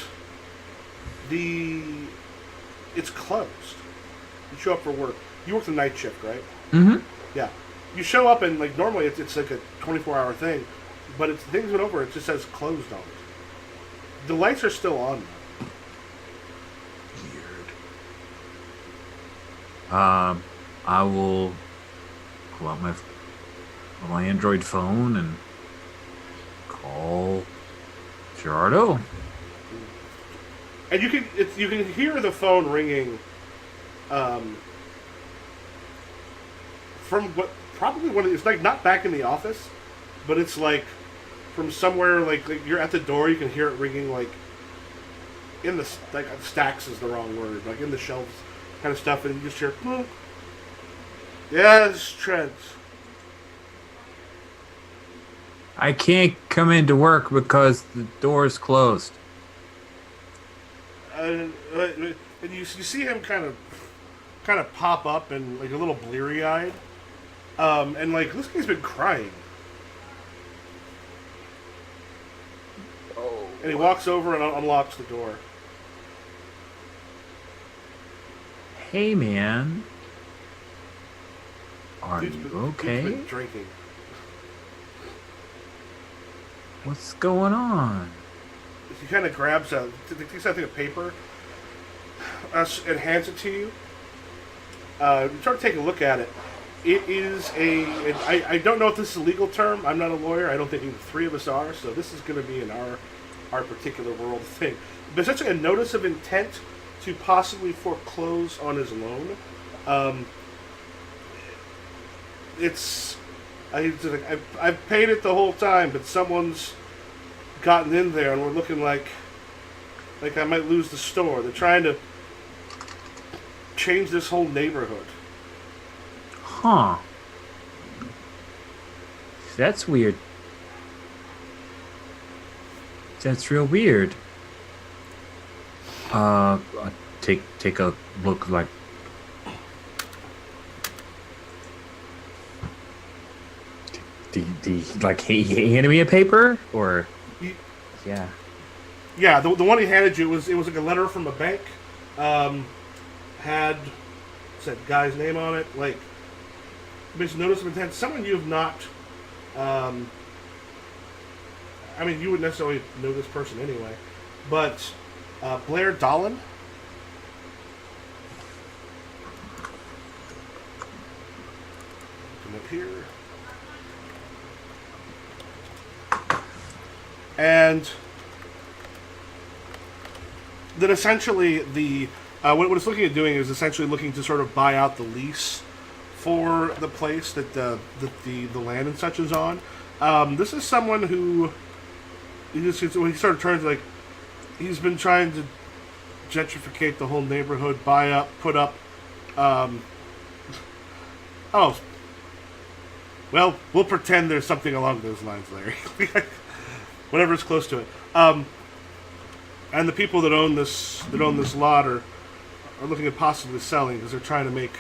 it's closed. You show up for work. You work the night shift, right? Mm-hmm. Yeah. You show up, and like normally it's like a 24-hour thing, but it's things went over. It just says closed on it. The lights are still on. I will pull out my Android phone and call Gerardo. And you can hear the phone ringing, from what probably it's like not back in the office, but it's like from somewhere like you're at the door. You can hear it ringing like in the like stacks is the wrong word, like in the shelves kind of stuff, and you just hear, "Boom." Yes, Trent. I can't come into work because the door's closed. And you see him kind of pop up and like a little bleary eyed, and like this guy's been crying. Oh. And he walks over and unlocks the door. Hey, man. Are Dude's you been- okay? Dude's been drinking. What's going on? He kind of grabs takes out a paper, and hands it to you. You try to take a look at it. It is I don't know if this is a legal term. I'm not a lawyer. I don't think the three of us are. So this is going to be in our particular world thing. But essentially a notice of intent to possibly foreclose on his loan. I've paid it the whole time, but someone's gotten in there, and we're looking like I might lose the store. They're trying to change this whole neighborhood. Huh. That's weird. That's real weird. Take a look like. Do like he handed me a paper or? Yeah. Yeah, the one he handed you it was like a letter from a bank. Had said guy's name on it, like basically notice of intent. Someone you have not. I mean, you wouldn't necessarily know this person anyway, but Blair Dolan. Come up here. And then essentially what it's looking at doing is essentially looking to sort of buy out the lease for the place that the land and such is on. This is someone who when he sort of turns like he's been trying to gentrificate the whole neighborhood, buy up, put up. Oh, well, we'll pretend there's something along those lines, Larry. Whatever's close to it. And the people that own this lot are looking at possibly selling because they're trying to make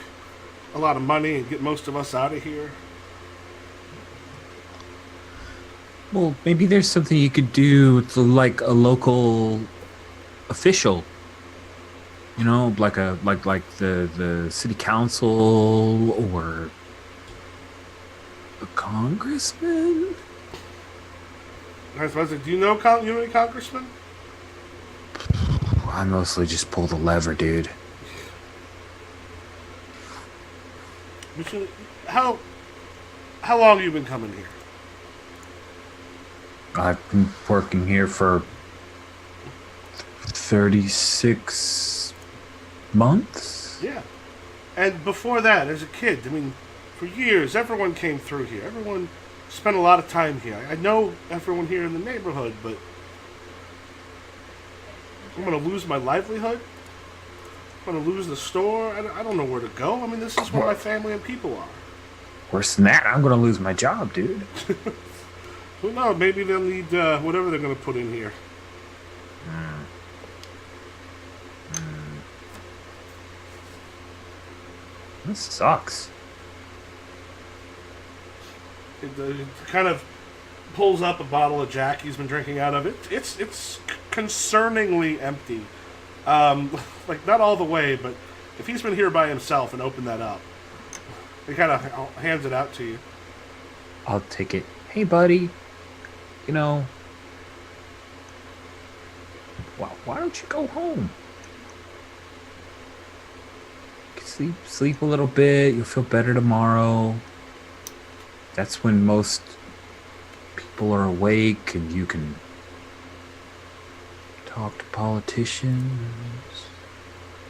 a lot of money and get most of us out of here. Well, maybe there's something you could do to like a local official. You know, like the city council or a congressman. I suppose. Do you know any congressmen? I mostly just pull the lever, dude. How long have you been coming here? I've been working here for 36 months. Yeah. And before that, as a kid, I mean, for years, everyone came through here. Everyone spent a lot of time here. I know everyone here in the neighborhood, but I'm going to lose my livelihood. I'm going to lose the store. I don't know where to go. I mean, this is where my family and people are. Worse than that, I'm going to lose my job, dude. Who knows? Maybe they'll need whatever they're going to put in here. This sucks. It kind of pulls up a bottle of Jack he's been drinking out of it. It's concerningly empty. Like, not all the way, but if he's been here by himself and opened that up, he kind of hands it out to you. I'll take it. Hey, buddy. You know, why don't you go home? Sleep a little bit. You'll feel better tomorrow. That's when most people are awake and you can talk to politicians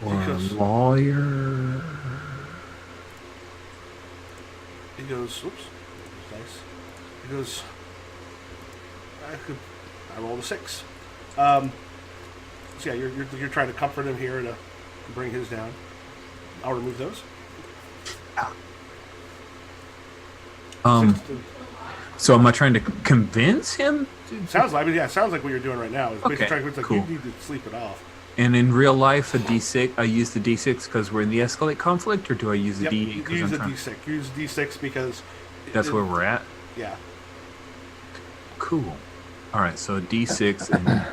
or a lawyer. He goes, oops, nice. He goes, I rolled a 6. So yeah, you're trying to comfort him here to bring his down. I'll remove those. So am I trying to convince him? Sounds like, it sounds like what you're doing right now. Is basically trying to cool. you need to sleep it off. And in real life, a D6, I use the D6 because we're in the escalate conflict, or do I use the D8? You use the D6. You use the D6 because that's where we're at. Yeah. Cool. All right, so a D6 and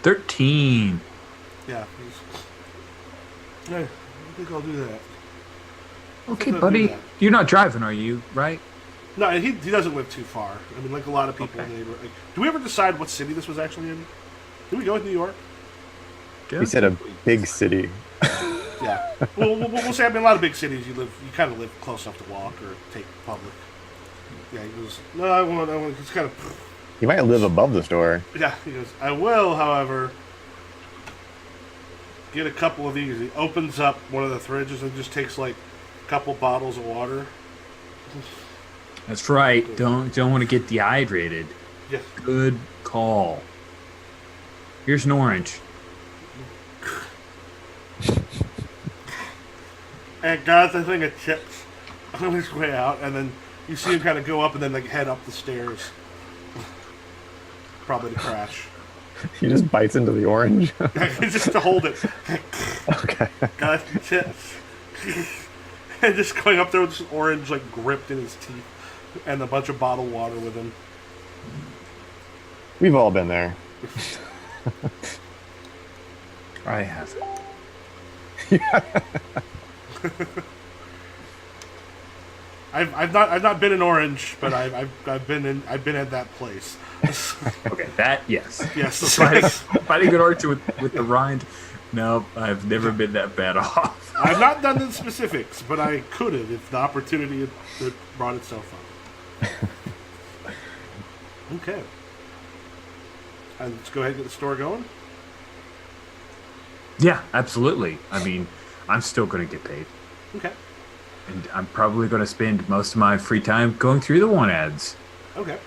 13. Yeah. I think I'll do that. Okay, buddy. You're not driving, are you? Right? No, he doesn't live too far. I mean, like a lot of people in the neighborhood. Like, do we ever decide what city this was actually in? Did we go with New York? He said a big city. Yeah. We'll say, I mean, a lot of big cities, you kind of live close enough to walk or take public. Yeah, he goes, no, I won't. It's kind of... You might live above the store. Yeah, he goes, I will, however, get a couple of these. He opens up one of the fridges and just takes, like, a couple bottles of water. That's right. Don't want to get dehydrated. Yes. Good call. Here's an orange. And got the thing of chips on his way out, and then you see him kind of go up and then like head up the stairs. Probably to crash. He just bites into the orange. Just to hold it. Okay. Got some chips. And just going up there with this orange like gripped in his teeth and a bunch of bottled water with him. We've all been there. I have. I've not been in Orange, but I've been at that place. Okay, that yes. Yes. Fighting an orange with the rind. Nope, I've never been that bad off. I've not done the specifics, but I could have if the opportunity had brought itself up. Okay. And let's go ahead and get the store going. Yeah, absolutely. I mean, I'm still going to get paid. Okay. And I'm probably going to spend most of my free time going through the want ads. Okay.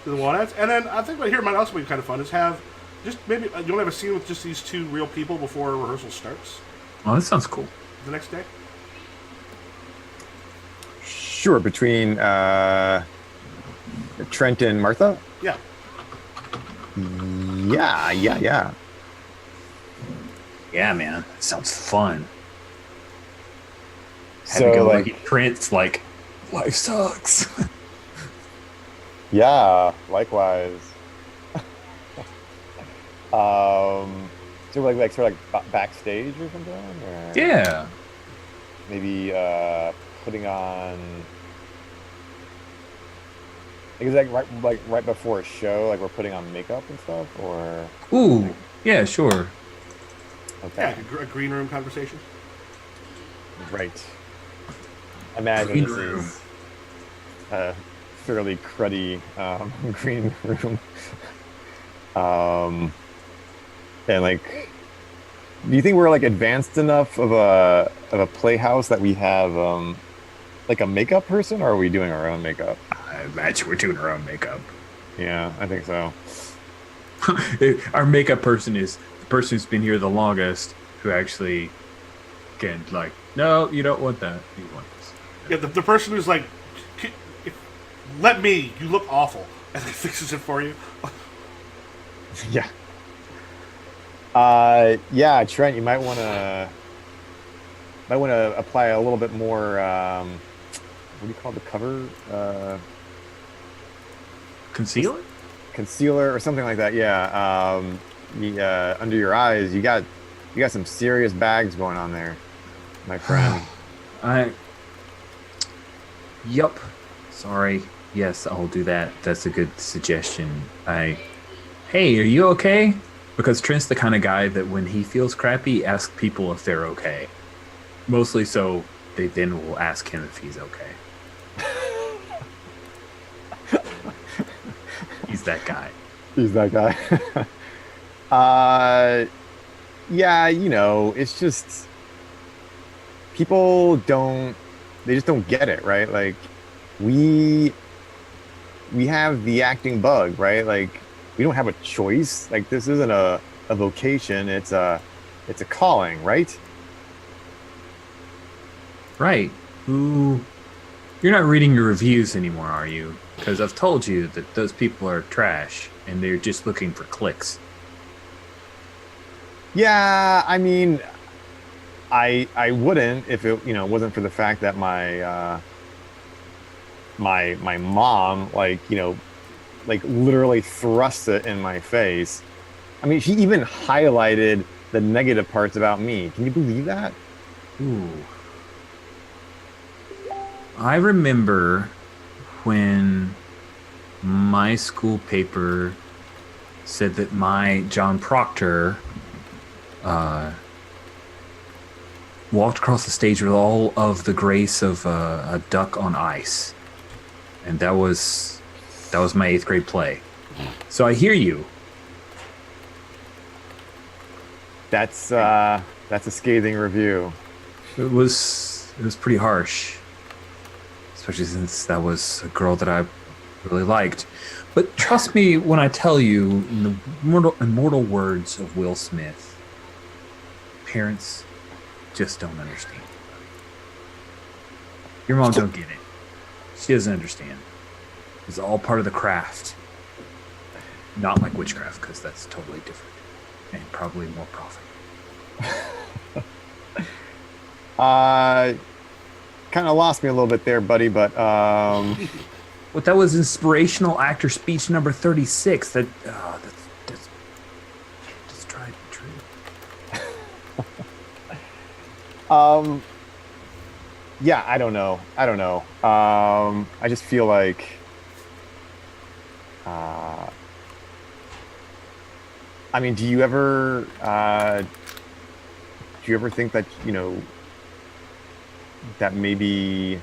The one ads. And then I think right here might also be kind of fun is have just maybe you want to have a scene with just these two real people before rehearsal starts. Oh, that sounds cool. The next day. Sure, between Trent and Martha? Yeah. Yeah. Yeah, man. Sounds fun. So Having a like, lucky Trent's like, life sucks. yeah, likewise. So like sort of like backstage or something, or Yeah. maybe putting on like is that right before a show, like we're putting on makeup and stuff, or Ooh. Yeah, sure. Yeah, okay, a green room conversation. right. Imagine Green this room. is a fairly cruddy green room, um, and like. Do you think we're like advanced enough of a playhouse that we have like a makeup person, or are we doing our own makeup? I imagine we're doing our own makeup. Yeah, I think so. Our makeup person is the person who's been here the longest, who actually can like, no, you don't want that. You want this. Yeah, the person who's like, if, let me, you look awful, and then fixes it for you. Yeah. Yeah, Trent, you might want to apply a little bit more what do you call the cover? Concealer? Concealer or something like that. Yeah. Under your eyes, you got some serious bags going on there, my friend. I. Yup. Sorry. Yes, I'll do that. That's a good suggestion. Hey, are you okay? Because Trent's the kind of guy that when he feels crappy, asks people if they're okay. Mostly so they then will ask him if he's okay. He's that guy. He's that guy. uh yeah, it's just people don't they just don't get it, right? Like we we have the acting bug, right? Like we don't have a choice. Like this isn't a vocation, it's a calling, right? Right. Who? You're not reading your reviews anymore, are you? Because I've told you that those people are trash and they're just looking for clicks. Yeah, I mean, I wouldn't if it, wasn't for the fact that my mom like literally thrust it in my face. I mean, she even highlighted the negative parts about me. Can you believe that? Ooh. I remember when my school paper said that my John Proctor walked across the stage with all of the grace of a duck on ice, and that was my eighth grade play. So I hear you. That's a scathing review. It was pretty harsh, especially since that was a girl that I really liked. But trust me when I tell you, in the immortal words of Will Smith, parents just don't understand. Your mom don't get it. She doesn't understand. It's all part of the craft. Not like witchcraft, because that's totally different and probably more profit. Kind of lost me a little bit there, buddy, but What that was inspirational actor speech number 36. That's tried and true. yeah, I don't know. I just feel like I mean, do you ever think that, that maybe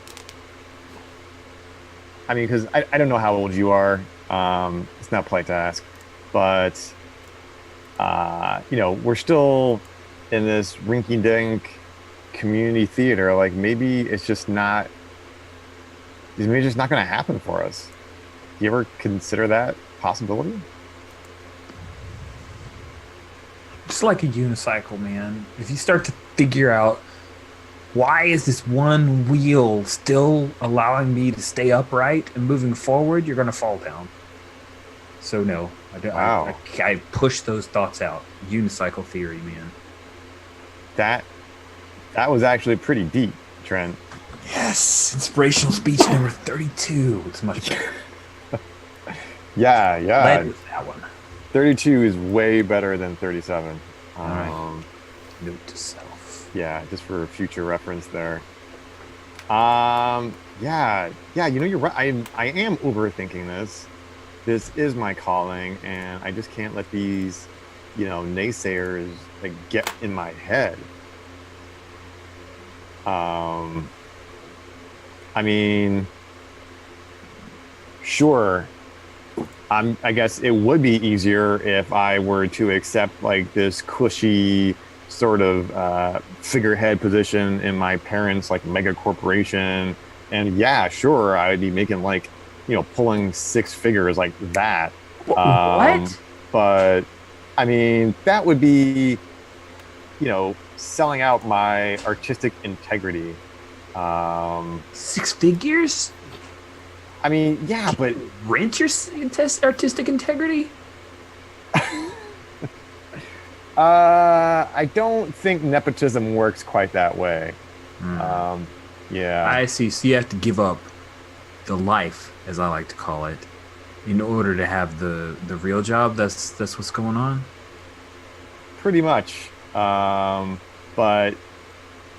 I mean, because I don't know how old you are. It's not polite to ask, but we're still in this rinky-dink community theater. Like maybe it's just not. Maybe it's just not going to happen for us. Do you ever consider that possibility? Just like a unicycle, man. If you start to figure out why is this one wheel still allowing me to stay upright and moving forward? You're going to fall down. So no, Wow. I push those thoughts out. Unicycle theory, man. That that was actually pretty deep, Trent. Yes, inspirational speech number 32. It's much better. Yeah, yeah. Led with that one. 32 is way better than 37. All right. Note to self. Yeah, just for future reference there. Yeah, yeah. You're right. I am overthinking this. This is my calling, and I just can't let these, naysayers like get in my head. I mean, sure. I guess it would be easier if I were to accept like this cushy sort of figurehead position in my parents' like mega corporation. And yeah, sure, I would be making like, pulling six figures like that. What? But I mean, that would be, selling out my artistic integrity. 6 figures? I mean, yeah, but Rent your artistic integrity? I don't think nepotism works quite that way. Yeah. I see. So you have to give up the life, as I like to call it, in order to have the real job. That's what's going on. Pretty much. But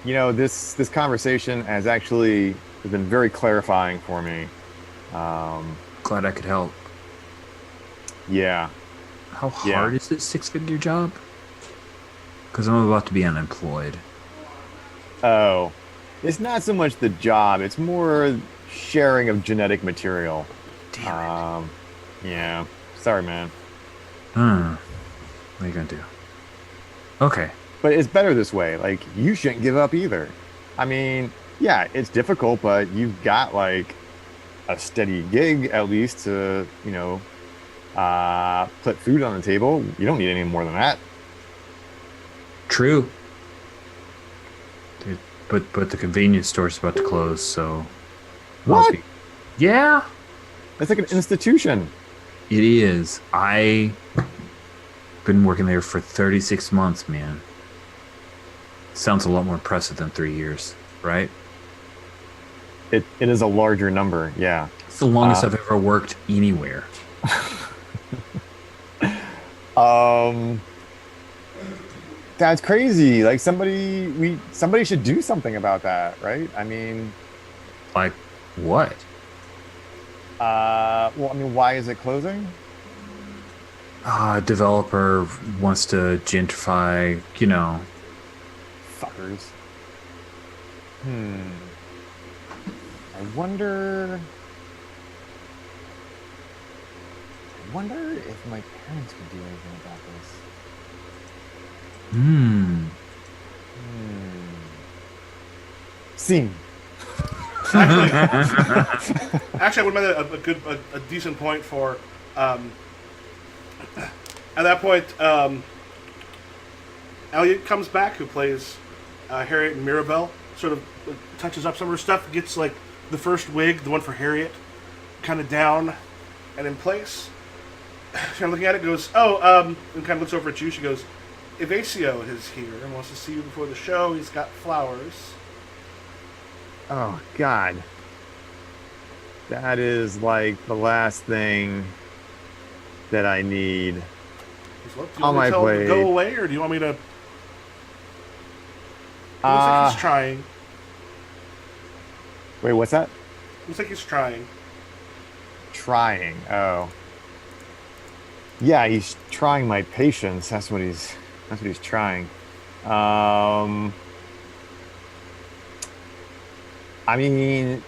this conversation has been very clarifying for me. Glad I could help. Yeah. How hard is this 6-figure job? Because I'm about to be unemployed. Oh, it's not so much the job; it's more sharing of genetic material. Damn it. Yeah. Sorry, man. What are you gonna do? Okay. But it's better this way. Like, you shouldn't give up either. I mean, yeah, it's difficult, but you've got like a steady gig at least to, put food on the table. You don't need any more than that. True. Dude, but the convenience store's about to close, so. What? Yeah, It's like an institution. it is. I been working there for 36 months, man. Sounds a lot more impressive than 3 years, right? It is a larger number. Yeah. It's the longest I've ever worked anywhere. That's crazy. Like somebody should do something about that, right? I mean, Like, what? well, I mean, why is it closing? A developer wants to gentrify, Fuckers. I wonder if my parents could do anything about this. Scene. Actually, I would make a decent point for. At that point, Elliot comes back, who plays Harriet and Mirabelle. Sort of touches up some of her stuff, gets like the first wig, the one for Harriet, kind of down and in place. Kind of looking at it, goes, and kind of looks over at you. She goes, Evasio is here and wants to see you before the show. He's got flowers. Oh God. That is like the last thing that I need. What, do you On want me to my tell him to plate. go away, or do you want me to? Looks like he's trying. Wait, what's that? Looks like he's trying. Trying. Oh. Yeah, he's trying my patience. That's what he's trying. I mean,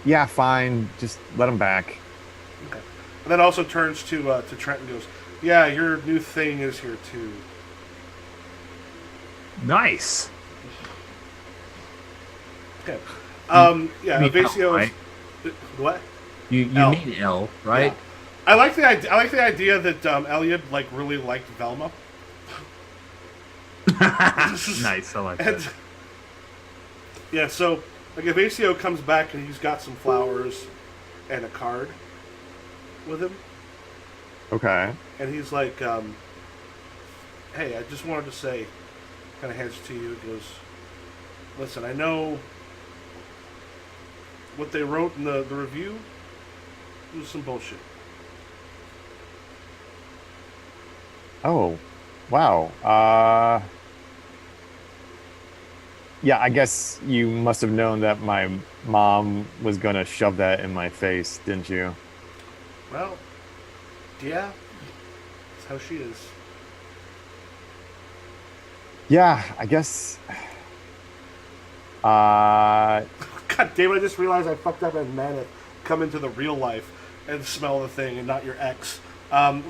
yeah, fine. Just let him back. Okay. And then also turns to Trent and goes, "Yeah, your new thing is here too." Nice. Okay. Yeah, mean Evasio. L, right? What? You L. mean L, right? Yeah. I like the idea. I like the idea that Elliot like really liked Velma. Nice. I like And that. Yeah, so like if ACO comes back and he's got some flowers and a card with him, Okay. and he's like, "Hey, I just wanted to say," kind of hands it to you. He goes, "Listen, I know what they wrote in the review was some bullshit. Oh, wow. Yeah, I guess you must have known that my mom was gonna shove that in my face, didn't you? Well, yeah, that's how she is." Yeah, I guess. Uh, God damn it! I just realized I fucked up and man it. Come into the real life and smell the thing, and not your ex. I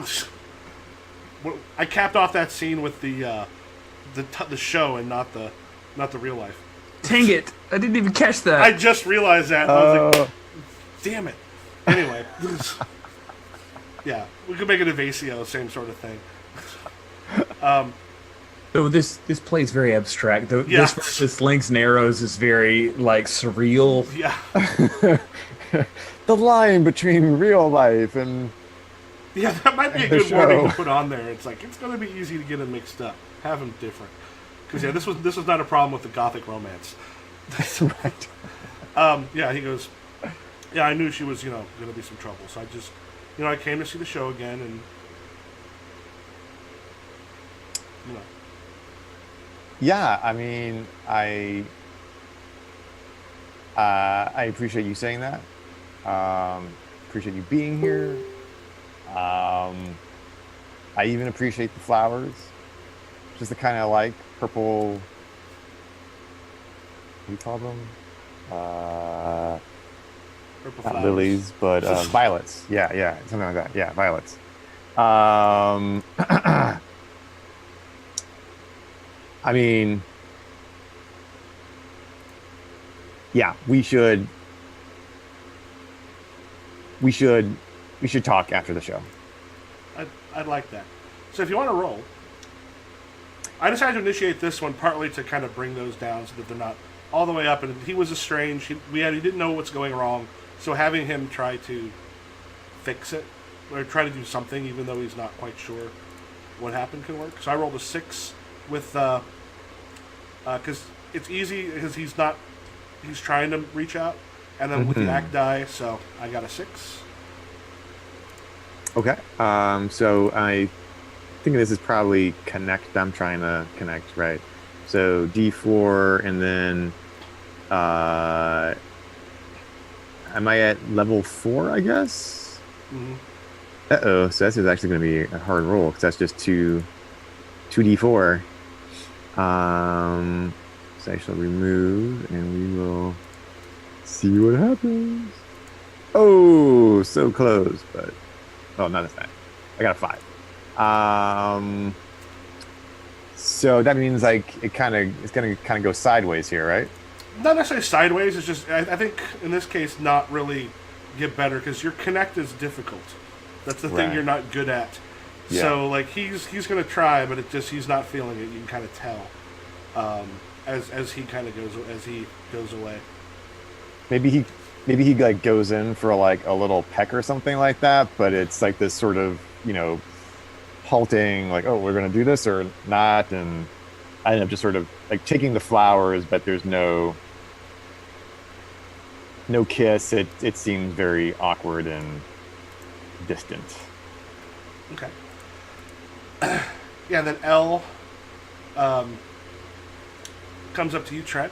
capped off that scene with the show and not the real life. Dang it! I didn't even catch that. I just realized that. I was like, damn it. Anyway, yeah, we could make it a Vasio, same sort of thing. So this plays very abstract. Yeah. This versus Slings and Arrows is very like surreal. Yeah, the line between real life and yeah, that might be a The good warning show. to put on there. It's like it's going to be easy to get them mixed up. Have them different. Because yeah, this was not a problem with the gothic romance. right. Yeah, he goes, yeah, I knew she was, going to be some trouble. So I just, I came to see the show again and, Yeah, I mean, I appreciate you saying that. Appreciate you being here. I even appreciate the flowers. Just the kind of like purple. What do you call them? purple Not flowers. lilies, but violets. Yeah, yeah, something like that. Yeah, violets. Um, I mean, yeah, we should talk after the show. I'd like that. So if you want to roll, I decided to initiate this one partly to kind of bring those down so that they're not all the way up. And he was estranged. He didn't know what's going wrong. So having him try to fix it or try to do something, even though he's not quite sure what happened, can work. So I rolled a 6 with because it's easy because he's trying to reach out, and then with the act die, so I got a 6. Okay. So I think this is probably connect. I'm trying to connect, right? So D4, and then am I at level 4? I guess. Mm-hmm. Uh-oh. So this is actually going to be a hard roll because that's just 2D4. So I shall remove, and we will see what happens. Oh, so close, but not this time. I got a 5. So that means like it's gonna kind of go sideways here, right? Not necessarily sideways. It's just I think in this case not really get better because your connect is difficult. That's the thing Right. you're not good at. Yeah. So like he's gonna try, but he's not feeling it. You can kind of tell as he goes away. Maybe he like goes in for like a little peck or something like that, but it's like this sort of halting, like, oh, we're gonna do this or not, and I end up just sort of like taking the flowers, but there's no kiss. It seems very awkward and distant. Okay. Yeah, and then L comes up to you, Trent.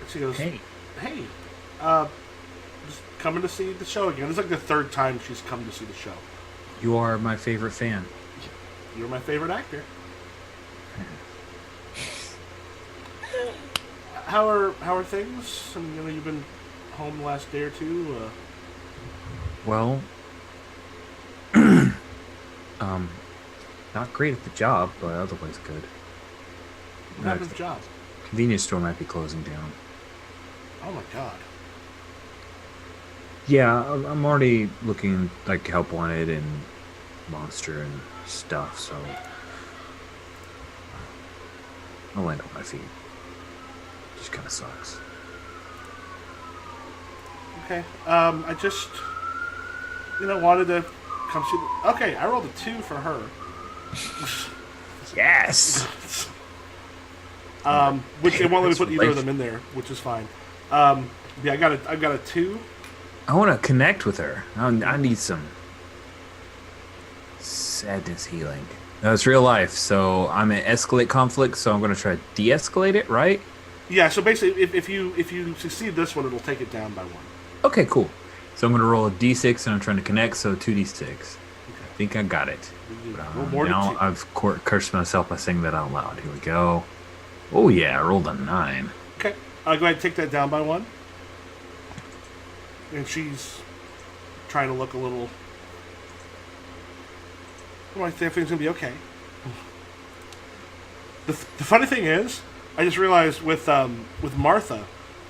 She goes, Hey. "Hey, just coming to see the show again." It's like the 3rd time she's come to see the show. You are my favorite fan. You're my favorite actor. How are things? I mean, you've been home the last day or two. Well, not great at the job, but otherwise good. What happened to the job? Convenience store might be closing down. Oh my god. Yeah, I'm already looking like help wanted and monster and stuff. So I'll land on my feet. Just kind of sucks. Okay. I just, wanted to come see. Okay, I rolled a 2 for her. Yes. Which it won't let me put either of them in there, which is fine. Yeah, I've got a 2. I want to connect with her. I need some sadness healing. No, it's real life, so I'm in escalate conflict, so I'm going to try to de-escalate it, right? Yeah. So basically, if you succeed this one, it'll take it down by 1. Okay, cool. So I'm going to roll a d6, and I'm trying to connect, so 2d6. I think I got it. Roll more than Now 2. I've cursed myself by saying that out loud. Here we go. Oh yeah, I rolled a 9. Okay. Go ahead and take that down by 1. And she's trying to look a little. Well, I think everything's gonna be okay. The funny thing is, I just realized with Martha,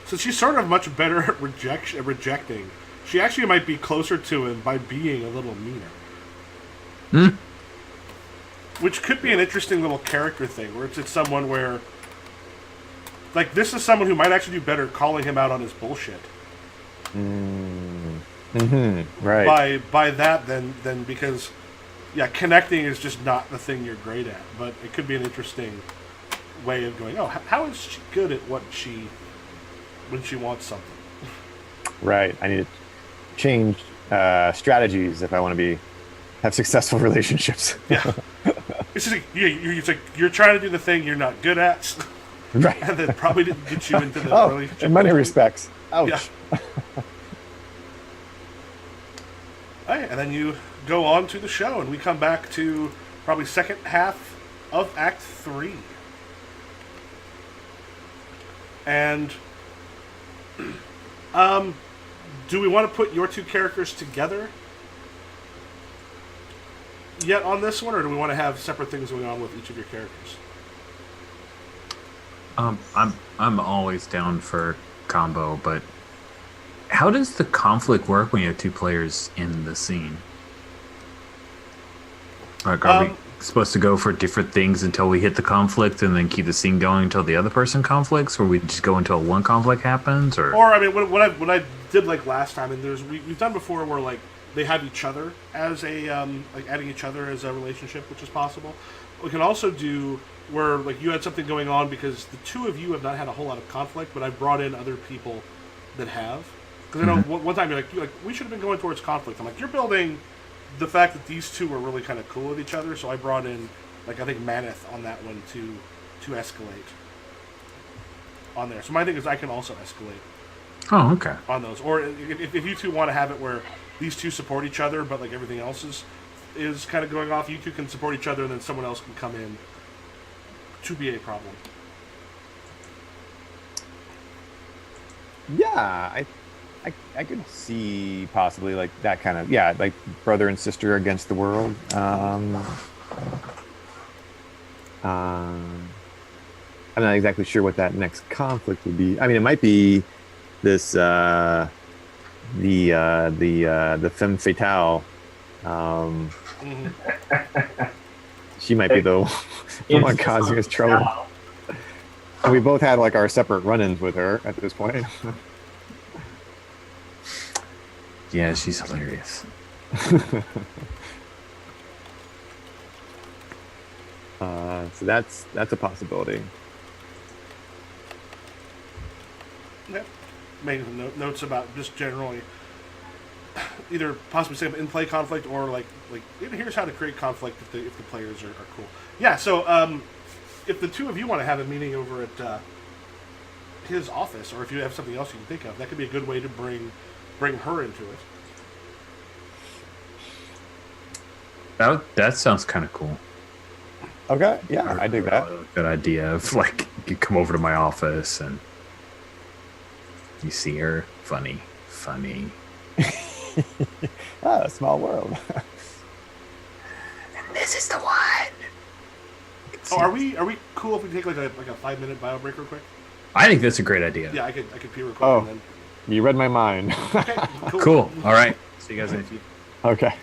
since she's sort of much better at rejecting, she actually might be closer to him by being a little meaner. Which could be an interesting little character thing, where it's someone where, like, this is someone who might actually do better calling him out on his bullshit. Right. By that, then because, yeah, connecting is just not the thing you're great at. But it could be an interesting way of going. Oh, how is she good at when she wants something? Right. I need to change strategies if I want to have successful relationships. Yeah. It's just like, you're trying to do the thing you're not good at. Right. And that probably didn't get you into the relationship. In many respects. Ouch. Yeah. Alright, and then you go on to the show, and we come back to probably second half of Act 3. And do we want to put your two characters together yet on this one, or do we want to have separate things going on with each of your characters? I'm always down for combo, but how does the conflict work when you have two players in the scene? Like, are we supposed to go for different things until we hit the conflict and then keep the scene going until the other person conflicts, or we just go until one conflict happens? Or I mean, what I did like last time, and we've done before where like they have each other as a like adding each other as a relationship, which is possible. We can also do where like you had something going on because the two of you have not had a whole lot of conflict, but I brought in other people that have. Because I know one time you're like we should have been going towards conflict. I'm like, you're building the fact that these two are really kind of cool with each other, so I brought in like I think Maneth on that one to escalate on there. So my thing is I can also escalate. Oh, okay. On those, or if you two want to have it where these two support each other, but like everything else is kind of going off, you two can support each other, and then someone else can come in to be a problem. Yeah, I could see possibly like that kind of like brother and sister against the world. I'm not exactly sure what that next conflict would be. I mean, it might be this the femme fatale. She might be the one causing us trouble. We both had like our separate run-ins with her at this point. Yeah, she's hilarious. So that's a possibility. Yeah. Making some notes about just generally either possibly say in-play conflict or like here's how to create conflict if the players are cool. Yeah, so if the two of you want to have a meeting over at his office, or if you have something else you can think of, that could be a good way to bring her into it. That sounds kind of cool. Okay, yeah, I dig that. Good idea of like you come over to my office and you see her. Funny. Small world. And this is the one. Oh, are we cool if we take like a 5-minute bio break real quick? I think that's a great idea. Yeah, I could pee real quick. Oh, and then... you read my mind. Okay, Cool. All right. See you guys in a few. Okay.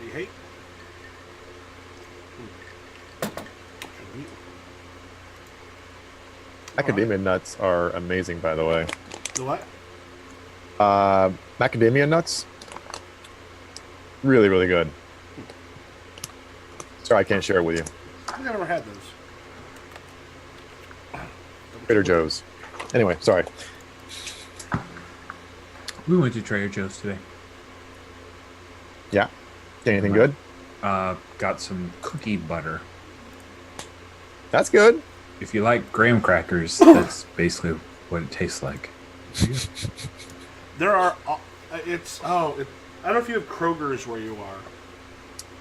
Any hate? Macadamia nuts are amazing, by the way. The what? Macadamia nuts, really, really good. Sorry, I can't share it with you. I think I've never had those. Trader Joe's. Anyway, sorry. We went to Trader Joe's today. Yeah. Anything good? Got some cookie butter. That's good. If you like graham crackers, that's basically what it tastes like. There are. It's I don't know if you have Kroger's where you are.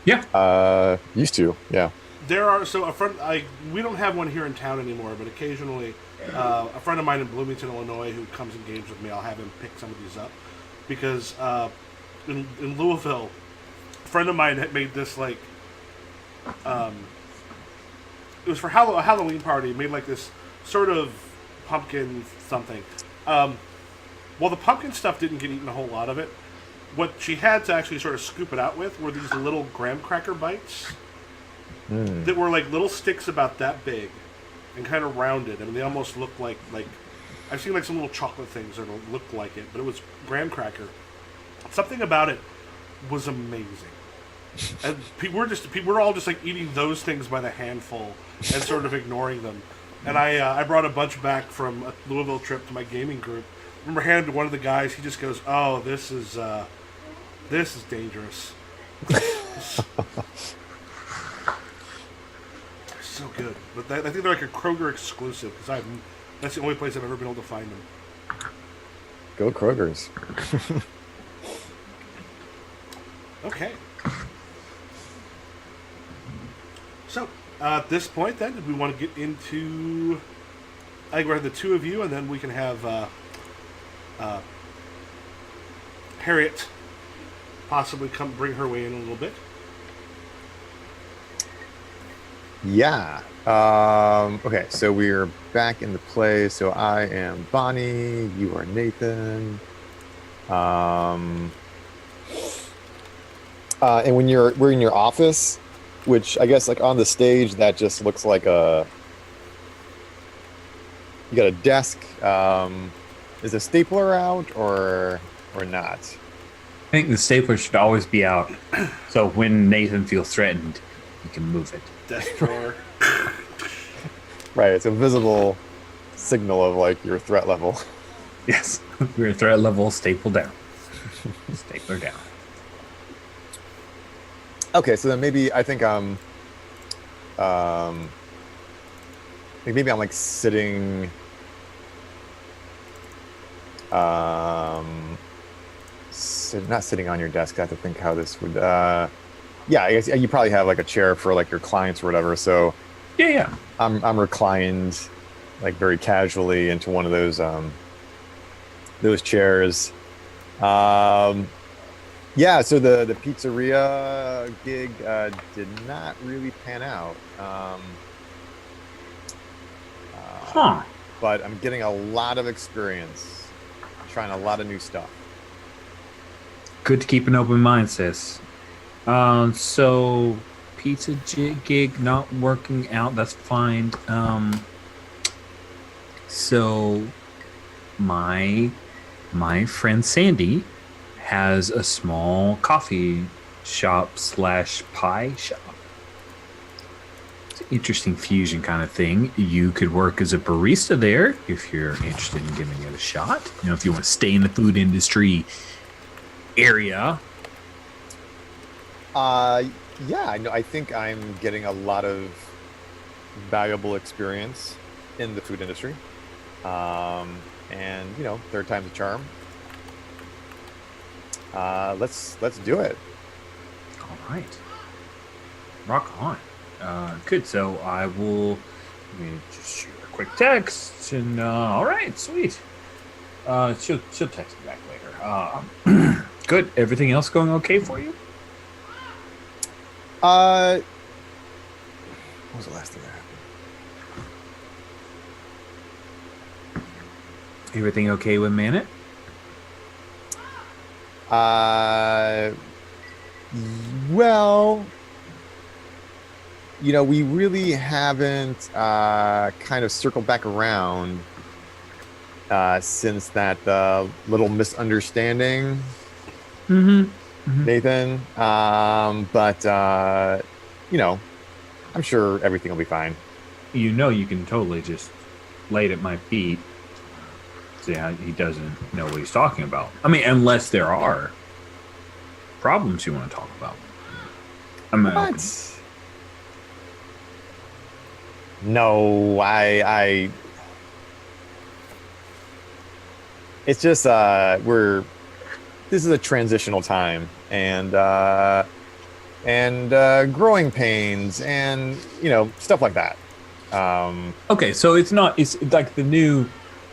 Yeah. Used to. Yeah. There are a friend. We don't have one here in town anymore, but occasionally, a friend of mine in Bloomington, Illinois, who comes and games with me, I'll have him pick some of these up because in Louisville, a friend of mine had made this like. It was for a Halloween party. Made like this sort of pumpkin something. Well, the pumpkin stuff didn't get eaten a whole lot of it. What she had to actually sort of scoop it out with were these little graham cracker bites that were like little sticks about that big and kind of rounded. I mean, they almost looked like I've seen like some little chocolate things that looked like it, but it was graham Something about it was amazing. And we're all just like eating those things by the handful and sort of ignoring them. And I brought a bunch back from a Louisville trip to my gaming group. I remember handing to one of the guys. He just goes, "Oh, this is dangerous." So good, but I think they're like a Kroger exclusive because that's the only place I've ever been able to find them. Go Kroger's. Okay. So, at this point, then, we want to get into. I think we're the two of you, and then we can have Harriet possibly come bring her way in a little bit. Yeah. Okay, so we're back in the play. So I am Bonnie. You are Nathan. And we're in your office, which I guess like on the stage that just looks like you got a desk. Is a stapler out or not? I think the stapler should always be out. So when Nathan feels threatened, he can move it. Desk drawer. Right, it's a visible signal of like your threat level. Yes. We're threat level, staple down. Stapler down. Okay, so then maybe I think maybe I'm like sitting not sitting on your desk. I have to think how this would yeah, I guess you probably have like a chair for like your clients or whatever. So Yeah. I'm reclined like very casually into one of those chairs. Yeah, so the pizzeria gig did not really pan out. But I'm getting a lot of experience, trying a lot of new stuff. Good to keep an open mind, sis. So pizza gig not working out. That's fine. So my friend Sandy has a small coffee shop / pie shop. It's an interesting fusion kind of thing. You could work as a barista there if you're interested in giving it a shot. You know, if you want to stay in the food industry area. Yeah, I know. I think I'm getting a lot of valuable experience in the food industry. And you know, third time's a charm. Let's do it. All right. Rock on. Good. So I will let me just shoot a quick text and all right, sweet. She'll text me back later. Good. Everything else going okay for you? What was the last thing that happened? Everything okay with Manet? Well, we really haven't kind of circled back around since that little misunderstanding, Mm-hmm. Mm-hmm. Nathan. But I'm sure everything will be fine. You can totally just lay it at my feet. See how he doesn't know what he's talking about. I mean, unless there are problems you want to talk about. I'm open. What? No, it's just this is a transitional time and growing pains and stuff like that. Okay, so it's not. It's like the new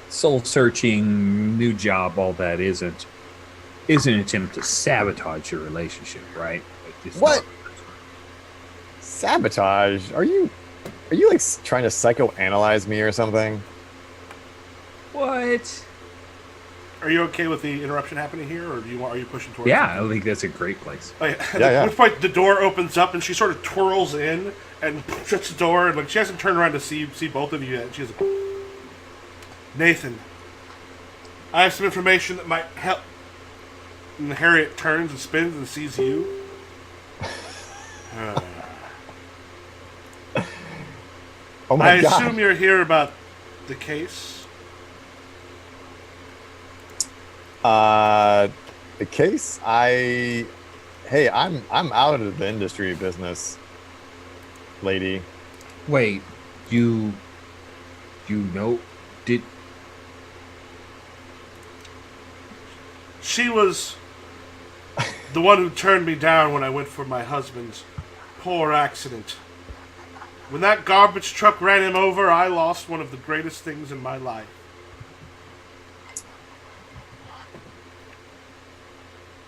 soul searching, new job. All that is an attempt to sabotage your relationship, right? It's What? not- Sabotage? Are you like trying to psychoanalyze me or something? What? Are you okay with the interruption happening here, or are you pushing towards? Yeah, something? I think that's a great place. Oh, yeah. Yeah, yeah. At which point the door opens up and she sort of twirls in and shuts the door, and like she hasn't turned around to see both of you yet. She's like, Nathan, I have some information that might help. And Harriet turns and spins and sees you. Oh I my God. assume you're here about the case. The case, hey, I'm out of the industry business, lady. Wait, you know did She was the one who turned me down when I went for my husband's poor accident. When that garbage truck ran him over, I lost one of the greatest things in my life.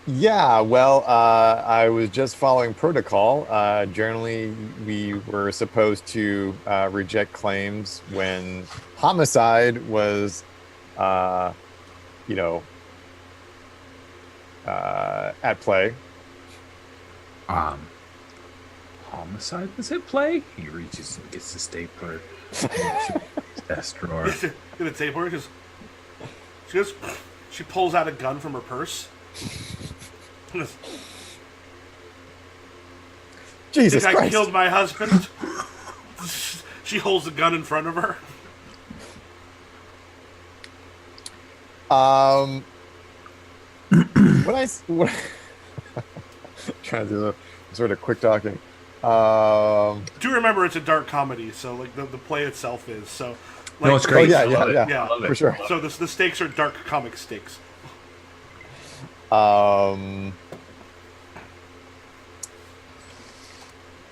Yeah, well, I was just following protocol. Generally, we were supposed to reject claims when homicide was, you know, at play. homicide was at play? He reaches and gets the stapler. Desk drawer. Gonna tape her. She pulls out a gun from her purse. Jesus Think I Christ! killed my husband? She holds the gun in front of her. What trying to do the sort of quick talking. Do remember it's a dark comedy, so like the play itself is so. Like, No, it's great. Oh, yeah, I love yeah, it. yeah. I love it. For sure. So the stakes are dark comic stakes.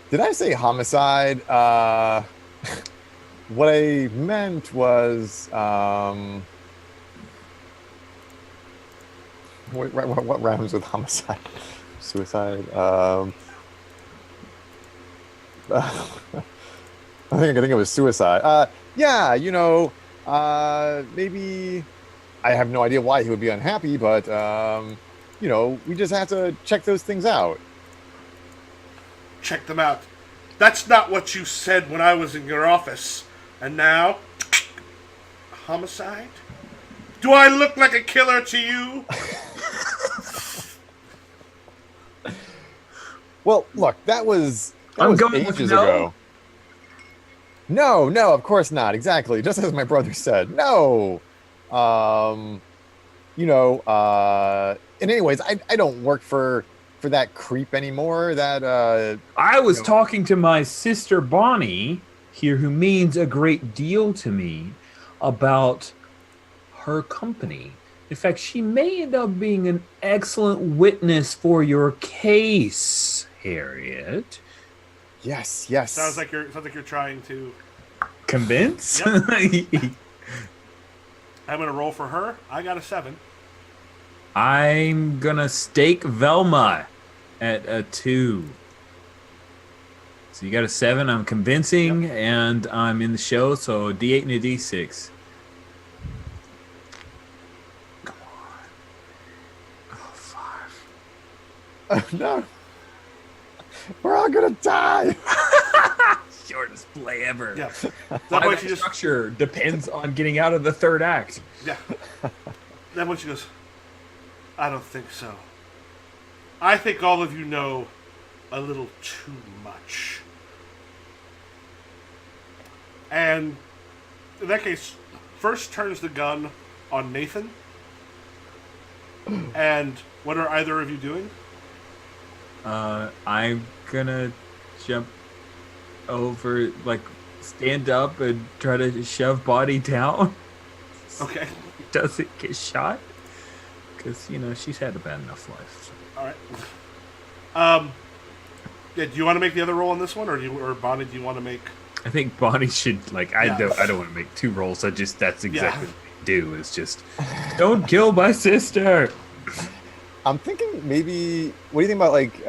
Did I say homicide? What I meant was what rhymes with homicide? Suicide. I think it was suicide. Yeah, maybe I have no idea why he would be unhappy, but we just have to check those things out. Check them out. That's not what you said when I was in your office. And now, homicide? Do I look like a killer to you? Well, look, that was I'm going with ages no. ago. No, of course not. Exactly, just as my brother said. No. And anyways, I don't work for that creep anymore. That I was talking to my sister Bonnie here, who means a great deal to me, about her company. In fact, she may end up being an excellent witness for your case, Harriet. yes. Sounds like you're trying to. Convince? Yep. I'm gonna roll for her. I got a 7. I'm gonna stake Velma at a 2. So you got a 7. I'm convincing, and I'm in the show. So a D8 and a D6. Come on. Oh, 5. No. We're all gonna die. shortest play ever. Yeah. Why That point that she just structure depends on getting out of the third act. yeah. That point she goes, I don't think so. I think all of you know a little too much. And in that case, first turns the gun on Nathan. And what are either of you doing? I'm gonna jump over, like, stand up and try to shove body down. Okay. Doesn't get shot. Because, she's had a bad enough life. So. All right. Yeah, do you want to make the other roll on this one, or Bonnie, do you want to make? I think Bonnie should, like, I Yeah. don't want to make two rolls. That's exactly Yeah. what I do, is just, don't kill my sister. I'm thinking maybe. What do you think about like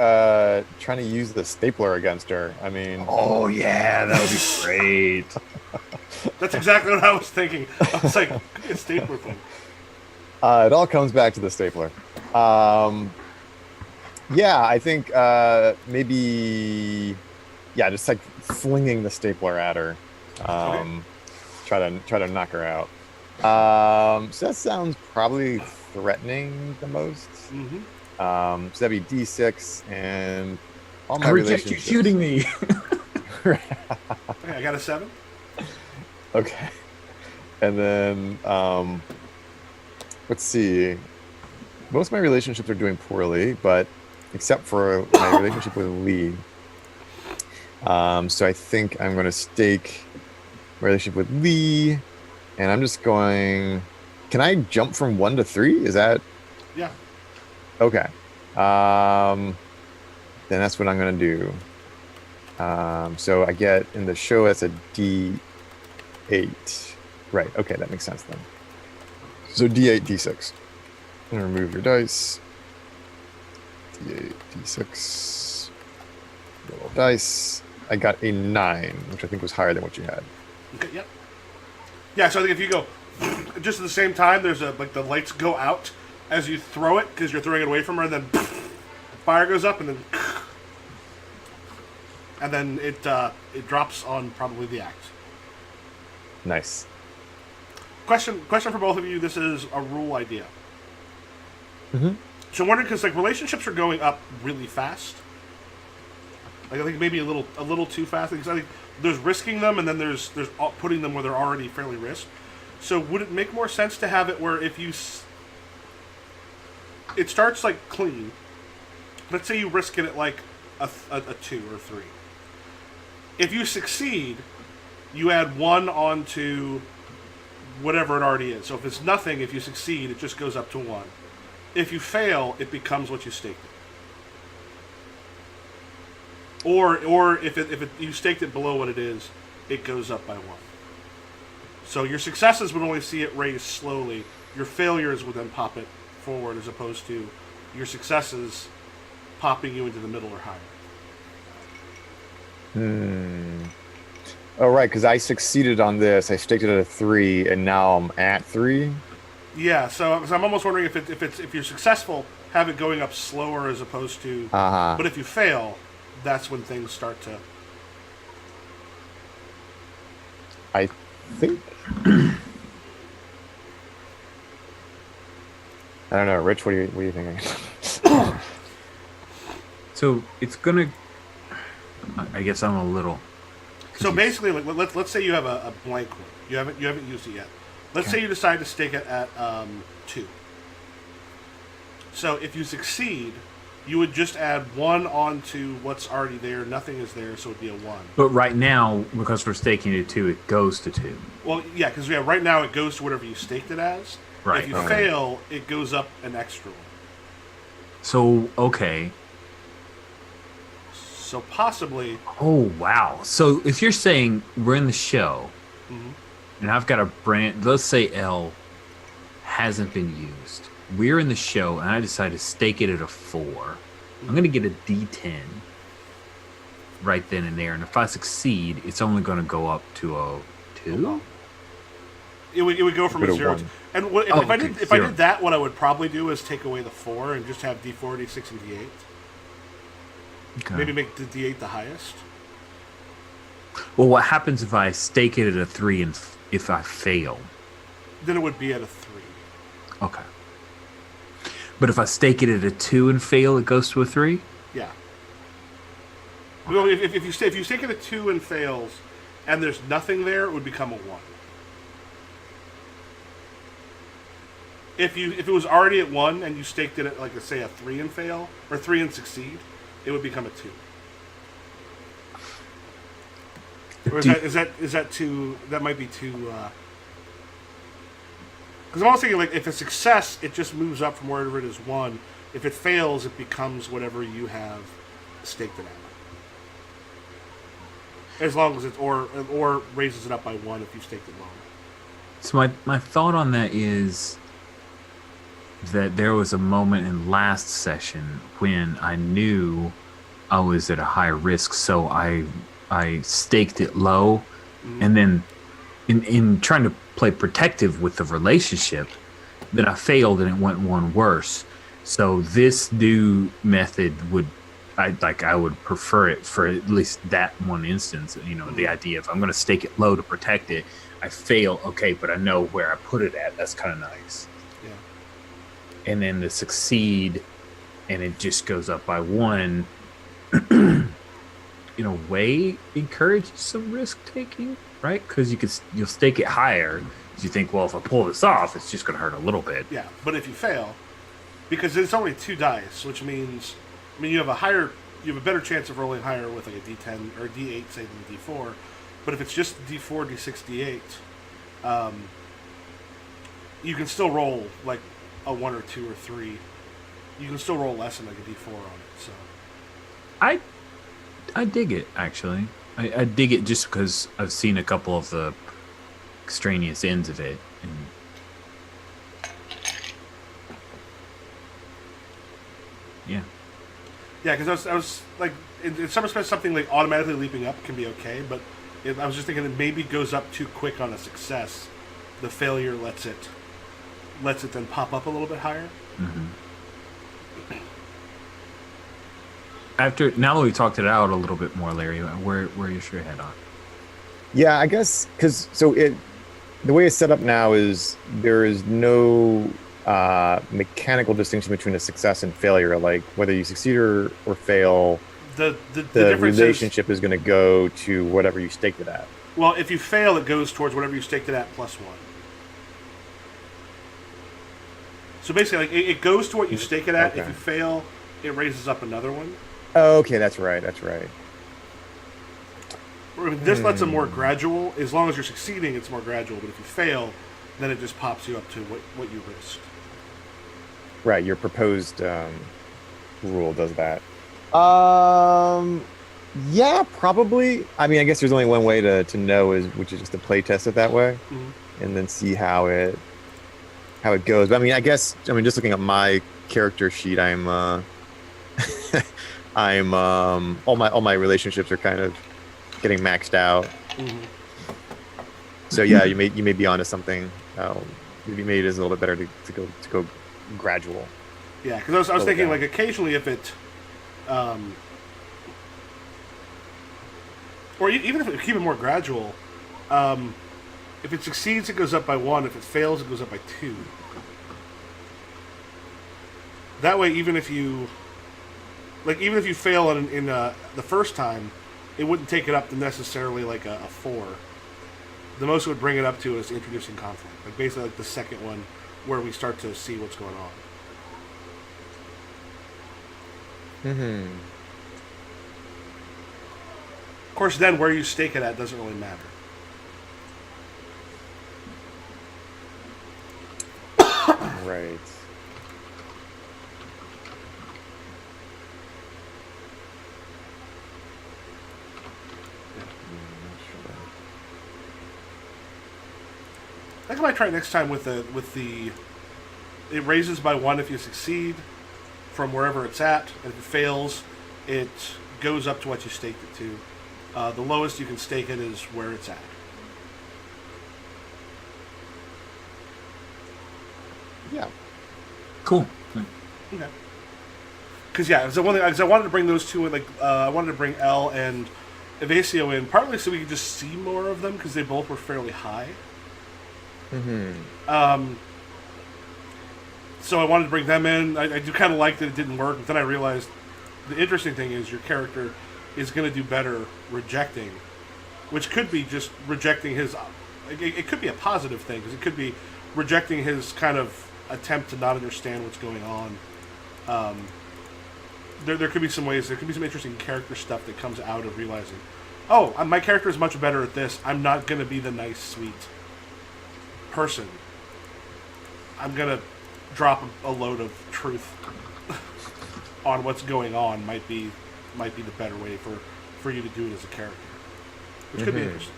trying to use the stapler against her? I mean, Oh, yeah, that would be great. That's exactly what I was thinking. I was like, a stapler thing. it all comes back to the stapler. Yeah, I think maybe. Yeah, just like flinging the stapler at her. Okay. Try to knock her out. So that sounds probably threatening the most. Mm-hmm. So that'd be D6 and all my I reject you relationships. shooting me. Okay, I got a 7. Okay. And then let's see. Most of my relationships are doing poorly, but except for my relationship with Lee. So I think I'm going to stake my relationship with Lee, and I'm just going. Can I jump from 1 to 3? Is that Yeah. okay? Then that's what I'm going to do. So I get in the show that's a D8. Right. Okay, that makes sense then. So D8, D6. And remove your dice. D8, D6. Roll dice. I got a 9, which I think was higher than what you had. Okay. Yep. Yeah. So I think if you go just at the same time, there's like the lights go out as you throw it because you're throwing it away from her, and then fire goes up, and then it drops on probably the act. Nice. Question for both of you. This is a rule idea. Mm-hmm. So I'm wondering because like relationships are going up really fast. Like I think maybe a little too fast. Because I think there's risking them, and then there's putting them where they're already fairly risked. So would it make more sense to have it where if you it starts like clean. Let's say you risk it at like a 2 or 3. If you succeed, you add 1 onto whatever it already is. So if it's nothing, if you succeed, it just goes up to 1. If you fail, it becomes what you staked it. Or if you staked it below what it is, it goes up by 1. So your successes would only see it raise slowly. Your failures would then pop it forward, as opposed to your successes popping you into the middle or higher. Oh, right, because I succeeded on this. I staked it at a 3, and now I'm at 3. Yeah, so I'm almost wondering if you're successful, have it going up slower as opposed to. Uh-huh. But if you fail, that's when things start to. I think. I don't know, Rich. What are you thinking? So it's gonna. I guess I'm a little. So basically, like, let's say you have a blank one. You haven't used it yet. Let's say you decide to stake it at 2. So if you succeed, you would just add 1 onto what's already there. Nothing is there, so it'd be a 1. But right now, because we're staking it 2, it goes to 2. Well, yeah, because right now it goes to whatever you staked it as. Right. If you Okay. fail, it goes up an extra 1. So okay. So possibly. Oh wow. So if you're saying we're in the show, and I've got a brand, let's say L hasn't been used. We're in the show, and I decide to stake it at a 4. I'm going to get a D10 right then and there, and if I succeed, it's only going to go up to a 2. It would go from Put a a 0. 1. And if I did 0. that, what I would probably do is take away the 4 and just have D4, D6, and D8. Okay. Maybe make the D8 the highest. Well, what happens if I stake it at a 3 and if I fail? Then it would be at a 3. Okay. But if I stake it at a 2 and fail, it goes to a 3? Yeah. Well, if you stake it at 2 and fails, and there's nothing there, it would become a 1. If it was already at 1 and you staked it at, like, say, a 3 and fail, or 3 and succeed, it would become a 2. Or is that too? That might be too. Because I'm also thinking, like, if a success, it just moves up from wherever it is 1. If it fails, it becomes whatever you have staked it at. As long as it's or raises it up by 1 if you staked it lower. So my thought on that is that there was a moment in last session when I knew I was at a high risk, so I staked it low, and then in trying to play protective with the relationship, then I failed and it went one worse. So this new method I would prefer it for at least that one instance. The idea of I'm going to stake it low to protect it. I fail, okay, but I know where I put it at. That's kind of nice. Yeah. And then the succeed, and it just goes up by 1. In a way, encourages some risk taking, right? Because you'll stake it higher. You think, well, if I pull this off, it's just going to hurt a little bit. Yeah, but if you fail, because it's only 2 dice, which means, you have a better chance of rolling higher with like a D10 or a D8, say, than a D4. But if it's just D4, D6, D8, you can still roll like a 1 or 2 or 3. You can still roll less than like a D4 on it. So I dig it, actually. I dig it just because I've seen a couple of the extraneous ends of it. And yeah. Yeah, because I was like, in some respects, something like automatically leaping up can be okay, but I was just thinking it maybe goes up too quick on a success. The failure lets it then pop up a little bit higher. Mm-hmm. Now that we talked it out a little bit more, Larry, where is your head on? Yeah, I guess because the way it's set up now is there is no mechanical distinction between a success and failure. Like whether you succeed or fail, The relationship is going to go to whatever you staked it at. Well, if you fail, it goes towards whatever you staked it at plus 1. So basically, like, it goes to what you stake it at. Okay. If you fail, it raises up another one. Oh, okay, that's right. This lets it more gradual. As long as you're succeeding, it's more gradual. But if you fail, then it just pops you up to what you risked. Right, your proposed rule does that. Yeah, probably. I mean, I guess there's only one way to know which is just to play test it that way, and then see how it goes. But I mean, just looking at my character sheet, I'm all my relationships are kind of getting maxed out. Mm-hmm. So yeah, you may be onto something. Maybe it is a little bit better to go gradual. Yeah, because I was thinking, like, occasionally if it, or even if it keep it more gradual, if it succeeds, it goes up by 1. If it fails, it goes up by 2. That way, even if you fail in the first time, it wouldn't take it up to necessarily like a 4. The most it would bring it up to is introducing conflict, like basically like the second one where we start to see what's going on. Mm-hmm. Of course, then where you stake it at doesn't really matter. Right. I think I might try it next time with the. It raises by 1 if you succeed from wherever it's at, and if it fails, it goes up to what you staked it to. The lowest you can stake it is where it's at. Yeah. Cool. Okay. Because I wanted to bring those two in. Like I wanted to bring L and Evasio in, partly so we could just see more of them because they both were fairly high. So I wanted to bring them in. I do kind of like that it didn't work, but then I realized the interesting thing is your character is going to do better rejecting, which could be just rejecting his. It could be a positive thing because it could be rejecting his kind of attempt to not understand what's going on. There could be some ways. There could be some interesting character stuff that comes out of realizing, oh, my character is much better at this. I'm not going to be the nice, sweet person. I'm going to drop a load of truth on what's going on. Might be the better way for you to do it as a character, which could be interesting.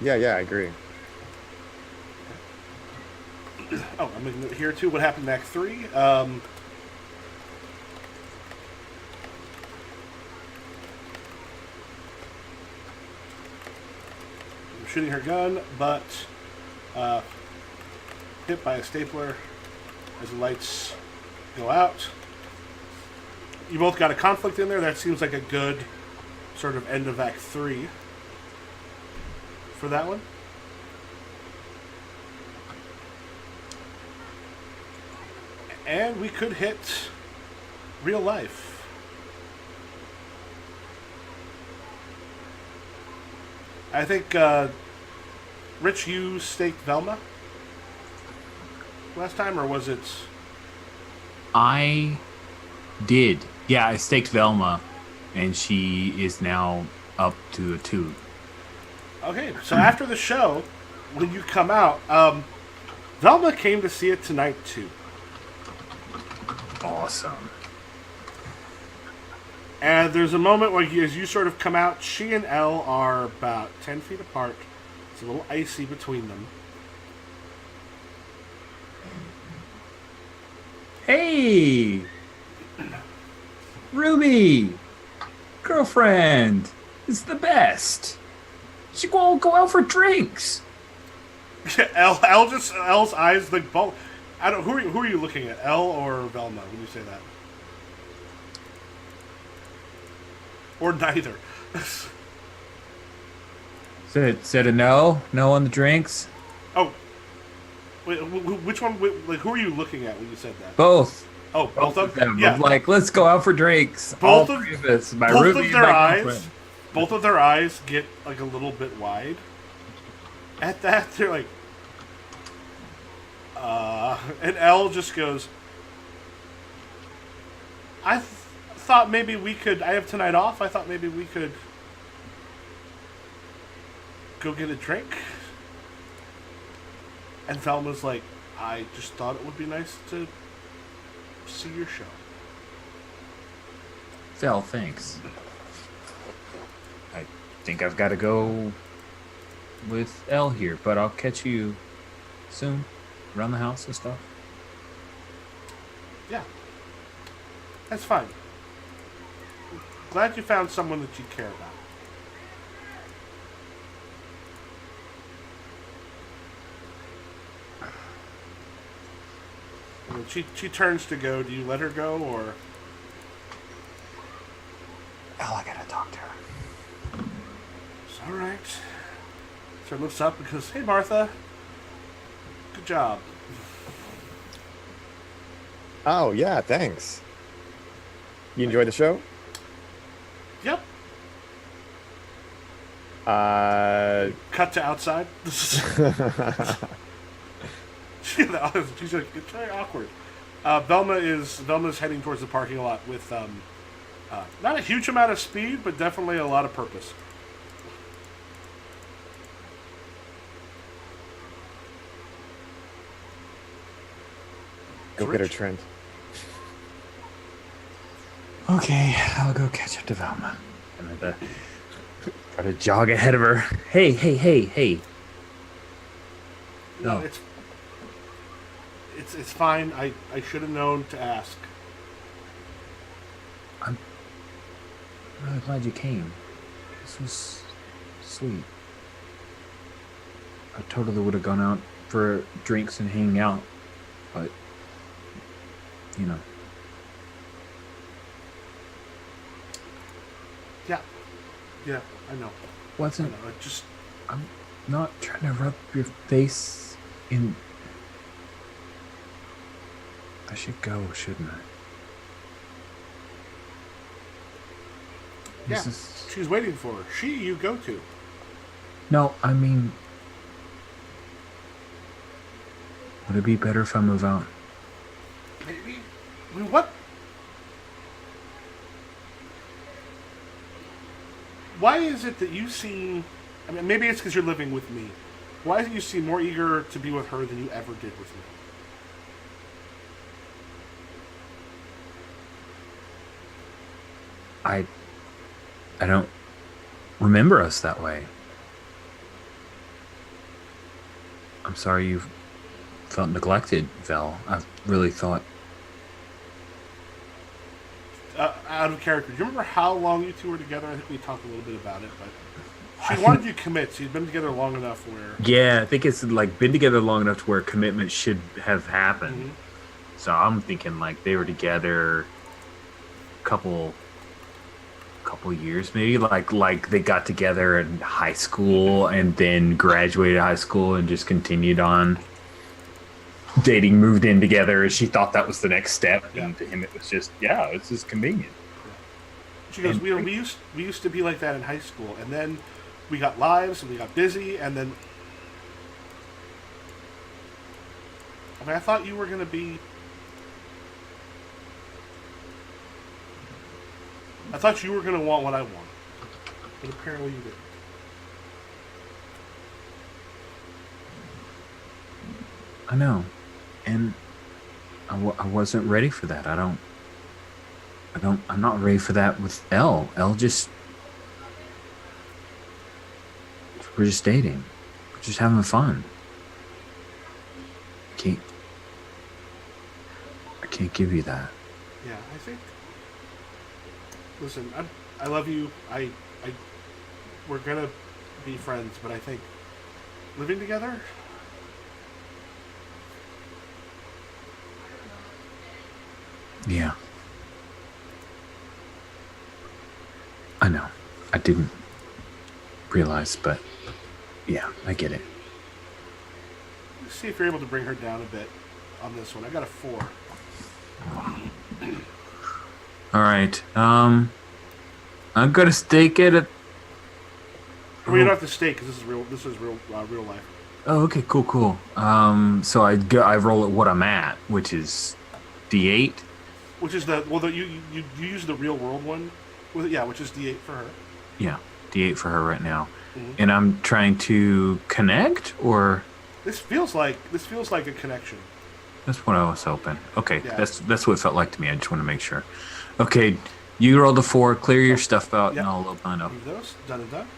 Yeah, I agree. Oh, I'm looking here too. What happened in Act 3? Shooting her gun, but hit by a stapler as the lights go out. You both got a conflict in there. That seems like a good sort of end of Act 3 for that one. And we could hit real life. I think, Rich, you staked Velma last time, or was it? I did. Yeah, I staked Velma, and she is now up to a 2. Okay, so after the show, when you come out, Velma came to see it tonight too. Awesome. And there's a moment where, as you sort of come out, she and Elle are about 10 feet apart. It's a little icy between them. Hey! Ruby! Girlfriend! It's the best! She go out for drinks! Elle's eyes like bulb. I don't. Who are you looking at, Elle or Velma when you say that? Or neither. Said a no on the drinks. Oh, wait, which one? Like, who are you looking at when you said that? Both. Oh, both of them. Yeah, I'm like, let's go out for drinks. both All of three of us. My both Ruby of and their my eyes. girlfriend. Both of their eyes get like a little bit wide. At that, they're like, and Elle just goes, thought maybe we could. I have tonight off. I thought maybe we could go get a drink. And Velma's like, I just thought it would be nice to see your show. Vel, thanks. I think I've got to go with Elle here, but I'll catch you soon around the house and stuff. Yeah, that's fine. Glad you found someone that you care about. And she turns to go. Do you let her go, or? Elle, I gotta talk to her. It's all right. So looks up and goes, "Hey, Martha. Good job." Oh yeah, thanks. You enjoyed the show? Yep. Cut to outside. She's like, it's very awkward. Velma's heading towards the parking lot with not a huge amount of speed, but definitely a lot of purpose. Go get her, Trent. Okay, I'll go catch up to Velma. I'm gonna try to jog ahead of her. Hey. No, No. it's fine. I should have known to ask. I'm really glad you came. This was sweet. I totally would have gone out for drinks and hanging out, but you know, Yeah, I know. Wasn't. I know. It just I'm not trying to rub your face in. I should go, shouldn't I? yeah. This is. She's waiting for her. You go to. No, I mean. Would it be better if I move on? Maybe. I mean, what? Why is it that you seem? I mean, maybe it's because you're living with me. Why is it you seem more eager to be with her than you ever did with me? I don't remember us that way. I'm sorry you felt neglected, Vel. I really thought. Out of character, do you remember how long you two were together? I think we talked a little bit about it, but she wanted you to commit. So you'd been together long enough where. Yeah, I think it's like been together long enough to where commitment should have happened. Mm-hmm. So I'm thinking like they were together couple years maybe, like they got together in high school and then graduated high school and just continued on dating, moved in together. She thought that was the next step, Yeah. and to him it was just it's just convenient. She goes, And- we used to be like that in high school, and then we got lives and we got busy, and then I mean, I thought you were gonna be. I thought you were gonna want what I want, but apparently you didn't. I know, and I wasn't ready for that. I'm not ready for that with Elle. Elle just, we're just dating. We're just having fun. I can't give you that. Yeah, I think. Listen, I love you. We're gonna be friends, but I think living together. Yeah. I know. I didn't realize, but yeah, I get it. Let's see if you're able to bring her down a bit on this one. I got a 4. All right. I'm gonna stake it at. Well, you don't have to stake because this is real life. Oh, okay, cool. So I roll at what I'm at, which is D8. Which is you use the real world one, which is D8 for her. Yeah, D8 for her right now, Mhm. and I'm trying to connect, or This feels like a connection. that's what I was hoping. Okay, Yeah. that's what it felt like to me. I just want to make sure. Okay, you rolled a 4. Clear your stuff out, Yep. and I'll open it up. Leave those done and done.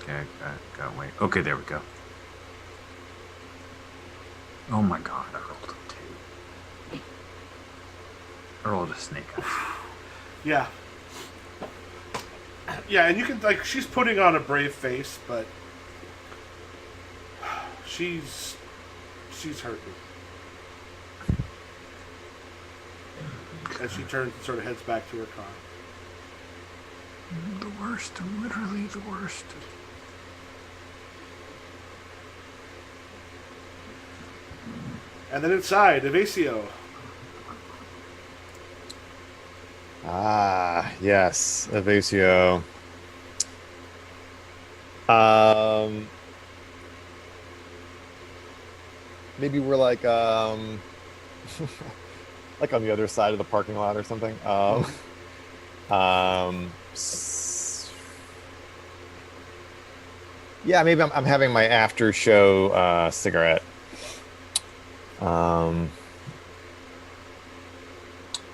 Okay, got wait. Okay, there we go. Oh my god, I rolled a 2. I rolled a snake eyes. Yeah. Yeah, and you can she's putting on a brave face, but she's hurting. As she turns and sort of heads back to her car. The worst, literally the worst. And then inside, Evasio. Ah, yes, Evasio. Maybe we're like like on the other side of the parking lot or something. Yeah, maybe I'm having my after show cigarette.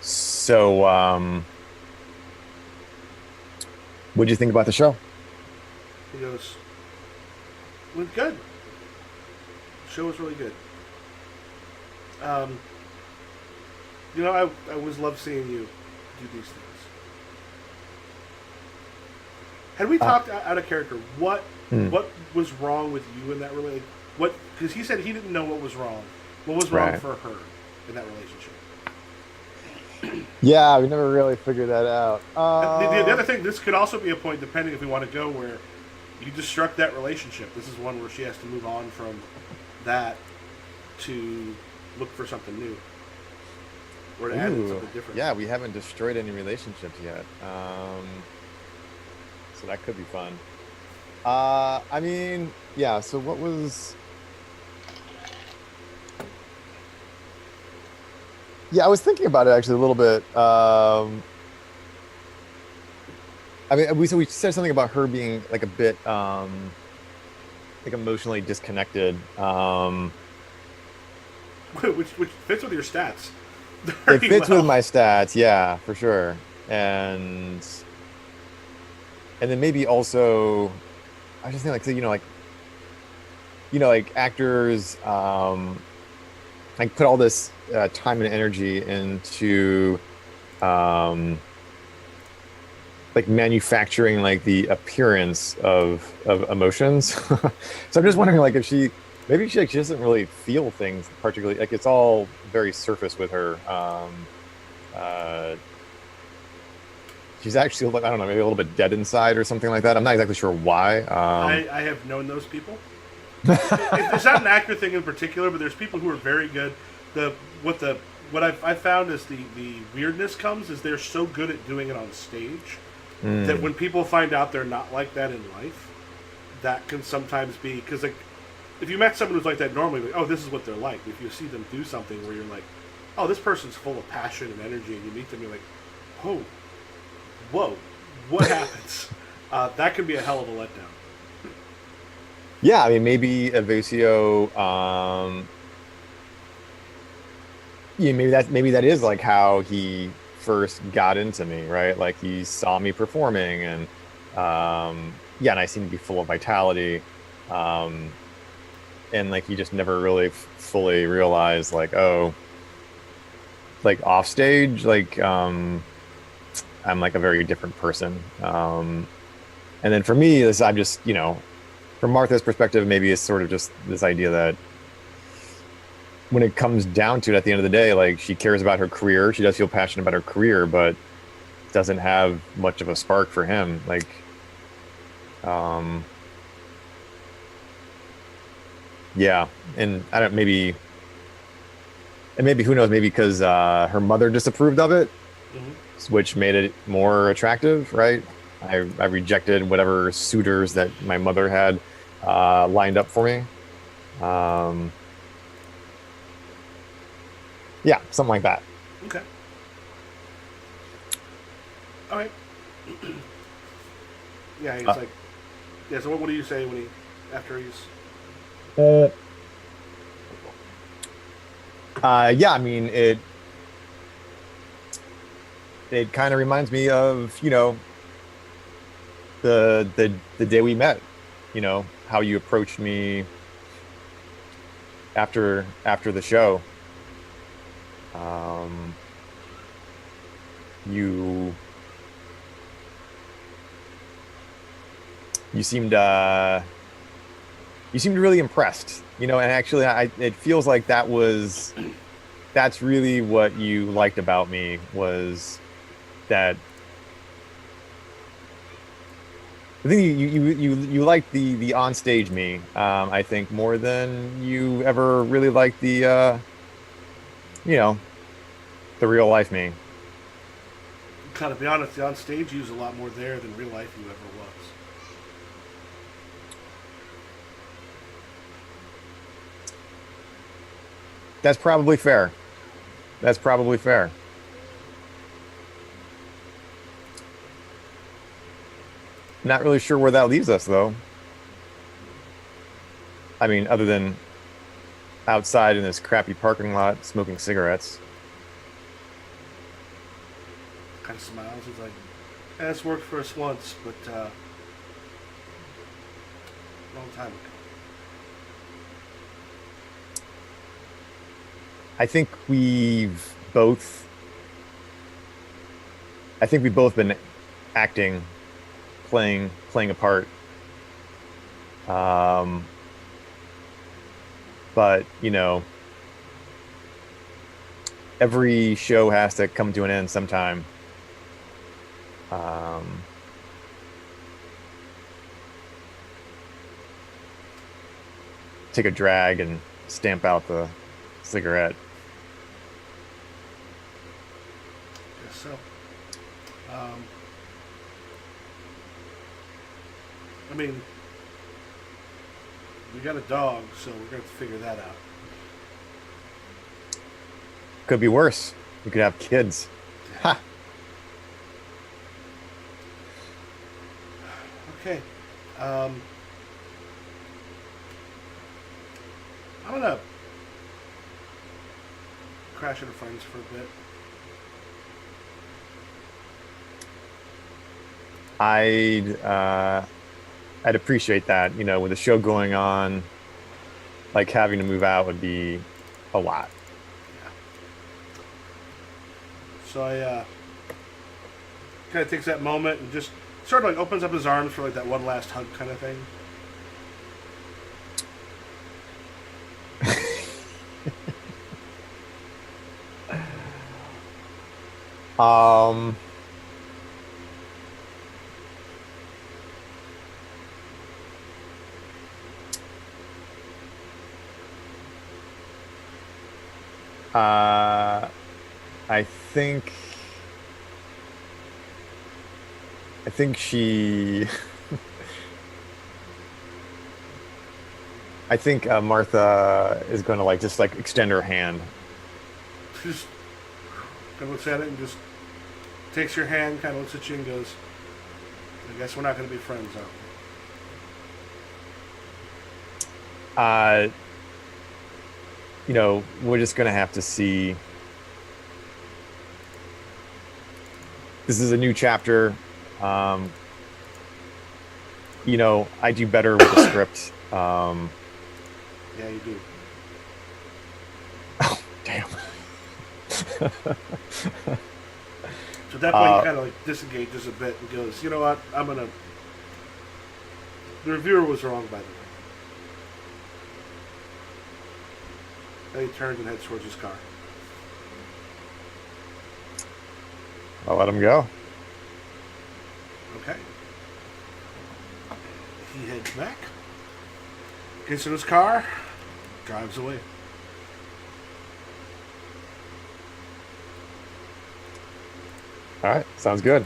So, what do you think about the show? He goes, went good. Show was really good. You know, I always love seeing you do these things. Had we talked out of character, what was wrong with you in that relationship? What? Because he said he didn't know what was wrong. What was wrong Right. for her in that relationship? Yeah, we never really figured that out. The other thing, this could also be a point, depending if we want to go, where you destruct that relationship. This is one where she has to move on from that to look for something new or to add in Ooh, something different. yeah, we haven't destroyed any relationships yet. So that could be fun. I mean, yeah, so what was yeah, I was thinking about it actually a little bit. I mean, we said something about her being like a bit like emotionally disconnected. Which fits with your stats It very fits with well. my stats, yeah, for sure. And then maybe also I just think like so, like actors like put all this time and energy into um like manufacturing like the appearance of emotions. So I'm just Hmm. wondering like if she maybe she doesn't really feel things particularly like it's all very surface with her. Uh she's actually like I don't know, maybe a little bit dead inside or something like that. I'm not exactly sure why. I have known those people. It's not an actor thing in particular, but there's people who are very good. The what the what I found is the weirdness comes is they're so good at doing it on stage that Mm, when people find out they're not like that in life, that can sometimes be because like if you met someone who's like that normally, like, oh, this is what they're like. If you see them do something where you're like, oh, this person's full of passion and energy, and you meet them, you're like, oh, whoa, what happens? That can be a hell of a letdown. yeah, I mean maybe Evasio yeah, maybe that is like how he first got into me, right? Like he saw me performing and yeah, and I seem to be full of vitality. Um and like he just never really fully realized like, oh, like off stage, like I'm like a very different person. And then for me, this I'm just, from Martha's perspective, maybe it's sort of just this idea that when it comes down to it at the end of the day, like she cares about her career, she does feel passionate about her career, but doesn't have much of a spark for him. Like, um, yeah, and I don't maybe who knows, maybe because her mother disapproved of it, Hmm. which made it more attractive, right? I rejected whatever suitors that my mother had lined up for me. Um, yeah, something like that. Okay, all right. Yeah, he's Uh, like, yeah. So what do you say when he after he's uh, yeah, I mean it kind of reminds me of, the day we met, how you approached me after the show. Um, you you seemed really impressed, and actually it feels like that's really what you liked about me was that I think you liked the on stage me, I think more than you ever really liked you know, the real life me. kind of be honest, on stage he was a lot more there than real life he ever was. That's probably fair. That's probably fair. Not really sure where that leaves us though. I mean, other than outside in this crappy parking lot smoking cigarettes. Kind of smiles. He's like, yeah, "This worked for us once, but long time ago." I think we've both been acting, playing a part. Um, but every show has to come to an end sometime. Um, Take a drag and stamp out the cigarette. Guess so. Um, I mean, we got a dog, so we're going to have to figure that out. Could be worse. We could have kids. Ha! Okay. I'm going to crash into friends for a bit. I'd appreciate that. You know, with the show going on, like having to move out would be a lot. So I kind of takes that moment and just sort of like opens up his arms for like that one last hug kind of thing. Um, uh, I think she. I think Martha is going to like just like extend her hand. Just kind of looks at it and just takes your hand, kind of looks at you and goes, I guess we're not going to be friends, are we? You know, we're just going to have to see. This is a new chapter. You know, I do better with the script. Yeah, you do. Oh, damn. So at that point, he kind of like disengages a bit and goes, you know what, I'm going to... The reviewer was wrong, by the way. And he turns and heads towards his car. I'll let him go. Okay. He heads back, gets in his car, drives away. All right, sounds good.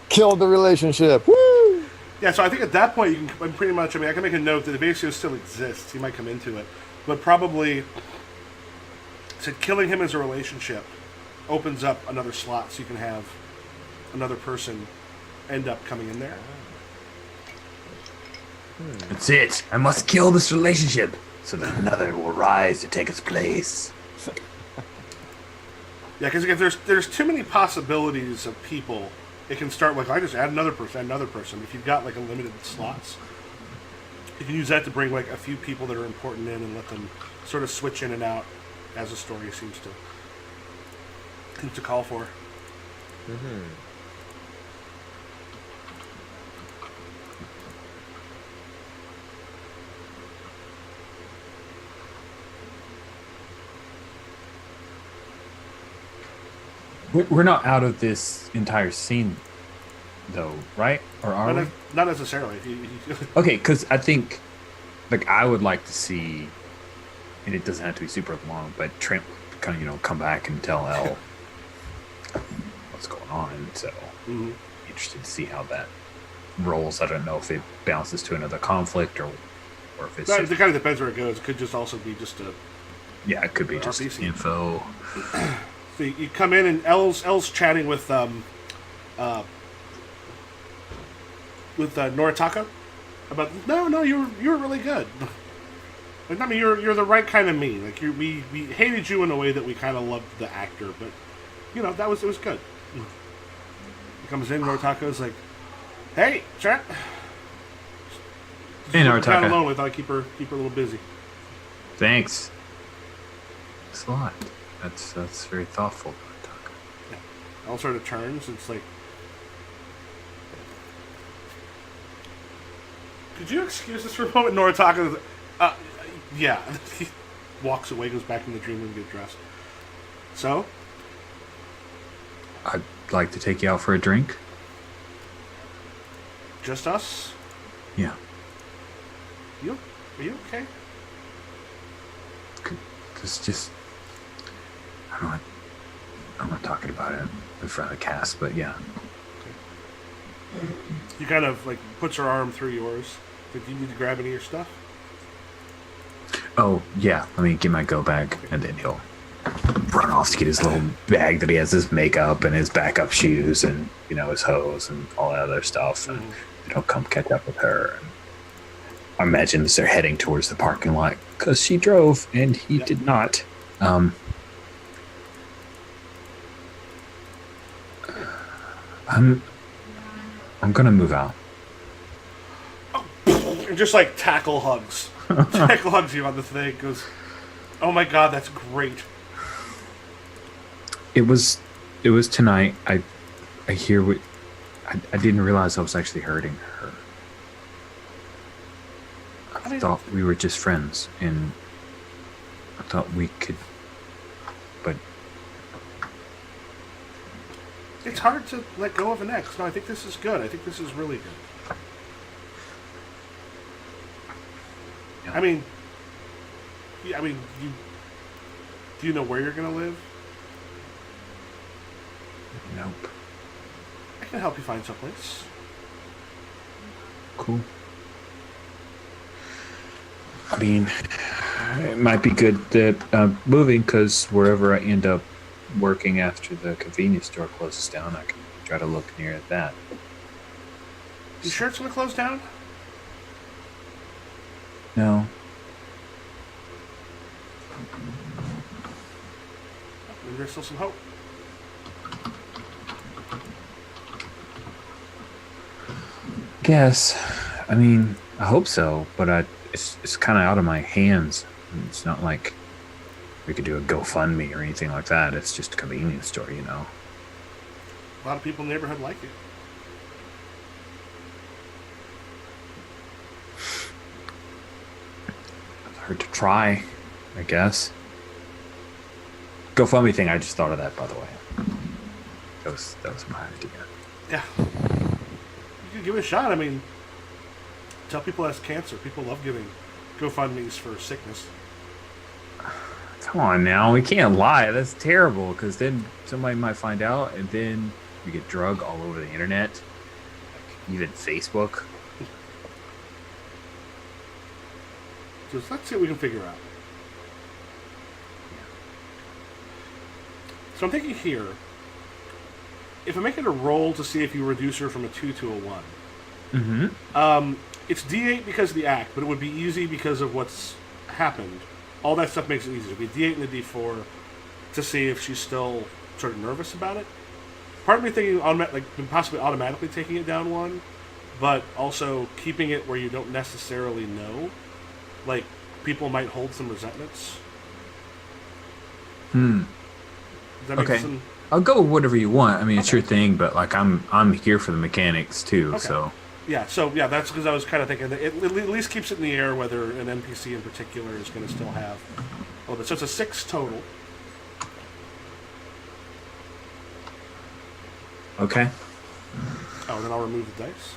Killed the relationship. Woo! Yeah, so I think at that point you can pretty much. I mean, I can make a note that the Evasio still exists. He might come into it, but probably said killing him as a relationship opens up another slot, so you can have another person end up coming in there. That's it. I must kill this relationship so that another will rise to take its place. Yeah, because if there's too many possibilities of people, it can start like I just add another person. If you've got like unlimited slots, you can use that to bring like a few people that are important in and let them sort of switch in and out as the story seems to call for. Mm-hmm. We're not out of this entire scene, though, right? Or are we? Not necessarily. Okay, because I think, like, I would like to see, and it doesn't have to be super long, but Trent would kind of, come back and tell Elle what's going on. So, interested to see how that rolls. I don't know if it bounces to another conflict or if it's. It kind of depends where it goes. It could just also be just a. Yeah, it could be just RPC. info. So you come in and Elle's chatting with Noritaka about no you were really good. Like, I mean you're the right kind of mean. Like we hated you in a way that we kind of loved the actor, but it was good. He comes in, Noritaka's like, hey Trent. Hey Kind of Noritaka. lonely. Thought I'd keep her a little busy. Thanks. Thanks a lot. That's very thoughtful, Noritaka. Yeah. Elle sort of turns. It's like, could you excuse us for a moment, Noritaka? Yeah. He walks away, goes back in the dream room, get dressed. So, I'd like to take you out for a drink. just us? Yeah. Are you okay? It's just, I'm not talking about it in front of the cast, but yeah. He kind of like puts her arm through yours. Like, do you need to grab any of your stuff? Oh, yeah, let me get my go bag, and then he'll run off to get his little bag that he has his makeup and his backup shoes and, his hose and all that other stuff. And he'll come catch up with her. And I imagine as they're heading towards the parking lot, because she drove and he did not. I'm gonna move out. And just like tackle hugs. Tackle hugs you on the thing. Goes, oh my god, that's great. It was tonight. I hear what I didn't realize I was actually hurting her. I thought we were just friends, and I thought we could, but it's hard to let go of an ex. No, I think this is good. I think this is really good. Yeah. I mean, do you know where you're gonna live? Nope. I can help you find someplace. Cool. I mean, it might be good that moving, because wherever I end up working after the convenience store closes down, I can try to look near that. You sure it's gonna close down? No. Maybe there's still some hope. Guess. I mean, I hope so, but it's kind of out of my hands. It's not like we could do a GoFundMe or anything like that. It's just a convenience store, A lot of people in the neighborhood like it. It's hard to try, I guess. GoFundMe thing, I just thought of that, by the way. That was my idea. Yeah. You can give it a shot. I mean, tell people has cancer. People love giving GoFundMes for sickness. Come on now, we can't lie. That's terrible, because then somebody might find out, and then we get drug all over the internet, like even Facebook. So let's see what we can figure out. So I'm thinking here, if I make it a roll to see if you reduce her from a 2 to a 1. Mm-hmm. It's D8 because of the act, but it would be easy because of what's happened. All that stuff makes it easy. It would be a D8 and a D4 to see if she's still sort of nervous about it. Part of me thinking possibly automatically taking it down 1, but also keeping it where you don't necessarily know. Like, people might hold some resentments. Hmm. Does that make Okay. some... I'll go with whatever you want. I mean, it's your thing, but like I'm here for the mechanics too. Okay. So Yeah, that's because I was kind of thinking that it at least keeps it in the air whether an NPC in particular is going to still have a little bit. So it's a 6 total. okay. Oh, and then I'll remove the dice.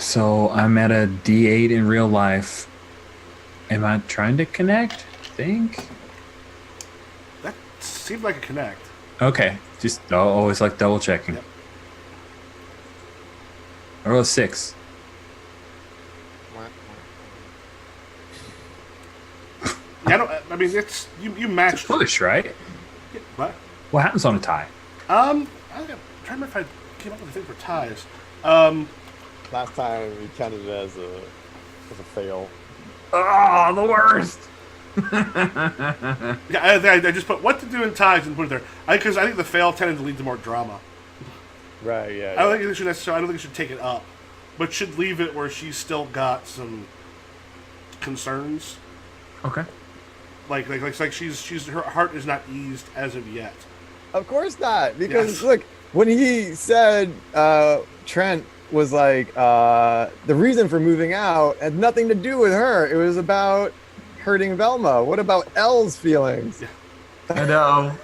So I'm at a D8 in real life. Am I trying to connect? Think. That seemed like a connect. Okay. Just always like double checking. Yep. I roll a 6. Yeah, I mean, it's you matched. Push, right? What? What happens on a tie? I'm trying to remember if I came up with a thing for ties. Last time we counted it as a fail. Oh, the worst. Yeah, I just put what to do in ties and put it there. Because I think the fail tended to lead to more drama. Right. Yeah. I don't think it should necessarily. I don't think it should take it up, but should leave it where she's still got some concerns. Okay. Like she's her heart is not eased as of yet. Of course not, because Yes. look, when he said Trent was like the reason for moving out had nothing to do with her. It was about hurting Velma. What about Elle's feelings? Yeah.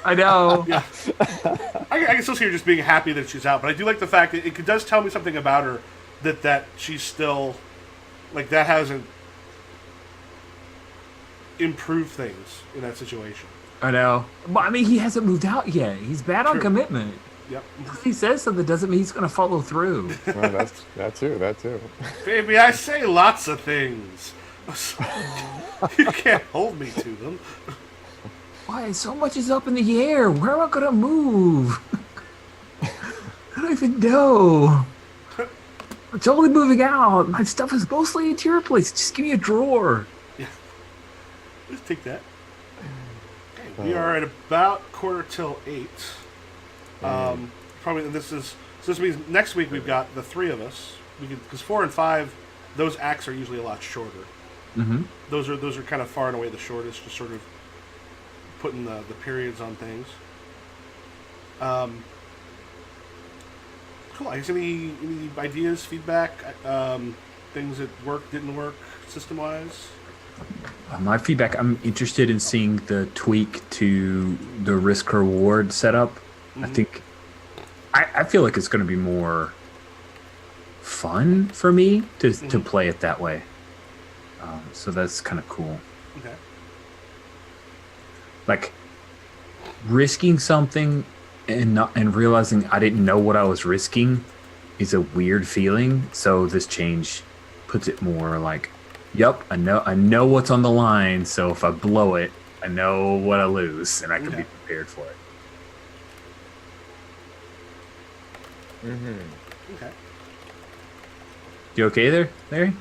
I know. Yeah. I can still see her just being happy that she's out, but I do like the fact that it does tell me something about her that she's still, like, that hasn't improved things in that situation. I know. But I mean, he hasn't moved out yet. He's bad on True. commitment. Yep. If he says something doesn't mean he's going to follow through. Well, that too. Baby, I say lots of things. You can't hold me to them. Why? So much is up in the air. Where am I going to move? I don't even know. I'm totally moving out. My stuff is mostly at your place. Just give me a drawer. Yeah. Let's take that. Okay, we are at about 7:45. Probably so this means next week we've got the three of us. Because 4 and 5, those acts are usually a lot shorter. Mm-hmm. Those are kind of far and away the shortest, just sort of putting the periods on things. Cool. I guess any ideas, feedback, things that worked, didn't work, system wise? My feedback, I'm interested in seeing the tweak to the risk reward setup. Mm-hmm. I think I feel like it's going to be more fun for me to play it that way. So that's kind of cool. Okay. Like risking something and realizing I didn't know what I was risking is a weird feeling. So this change puts it more like, yep, I know what's on the line. So if I blow it, I know what I lose, and I can be prepared for it. Mm-hmm. Okay. You okay there, Larry?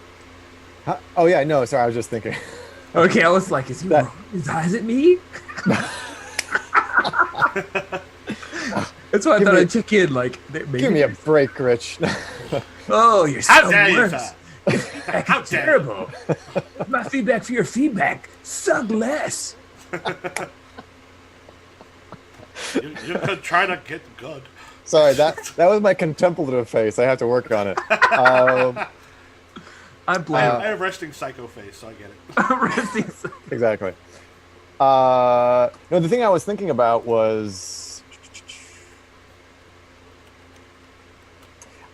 Huh? Oh yeah, no, sorry, I was just thinking. Okay, I was like, is he wrong? Is it me? That's why I thought I'd check in. Like, maybe Give me a break, Rich. Oh, you're How so dare you, worse. sir? How terrible. My feedback for your feedback. Suck less. You could try to get good. Sorry, that was my contemplative face. I have to work on it. I blame I have resting psycho face, so I get it. Exactly. No, the thing I was thinking about was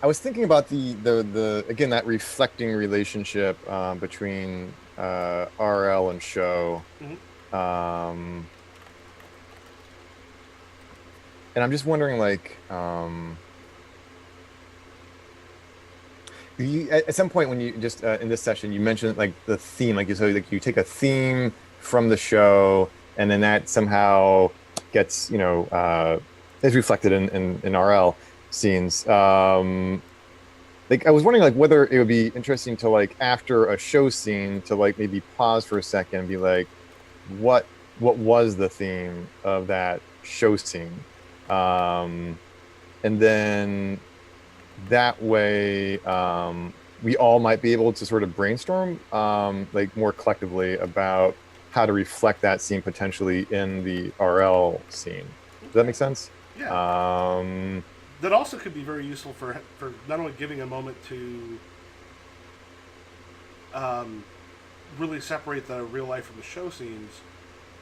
I was thinking about the again that reflecting relationship between RL and show. Mm-hmm. And I'm just wondering, like, at some point when you just in this session you mentioned like the theme, like you take a theme from the show, and then that somehow gets is reflected in RL scenes. Like I was wondering like whether it would be interesting to like after a show scene to like maybe pause for a second and be like, what was the theme of that show scene? And then that way we all might be able to sort of brainstorm like more collectively about how to reflect that scene potentially in the RL scene. Does that make sense? Yeah. That also could be very useful for not only giving a moment to really separate the real life from the show scenes,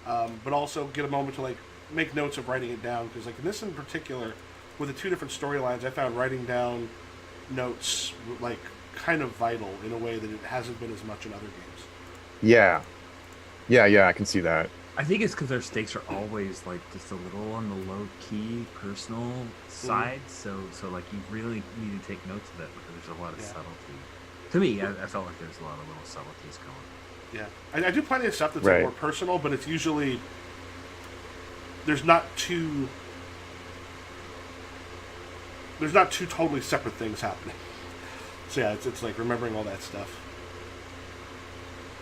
but also get a moment to like make notes of writing it down, because like in this in particular with the two different storylines, I found writing down notes like kind of vital in a way that it hasn't been as much in other games. Yeah, I can see that. I think it's because their stakes are always like just a little on the low key personal side. So like you really need to take notes of that because there's a lot of subtlety. To me, I felt like there's a lot of little subtleties going. Yeah, I do plenty of stuff that's like more personal, but it's usually there's not two totally separate things happening. So yeah, it's like remembering all that stuff.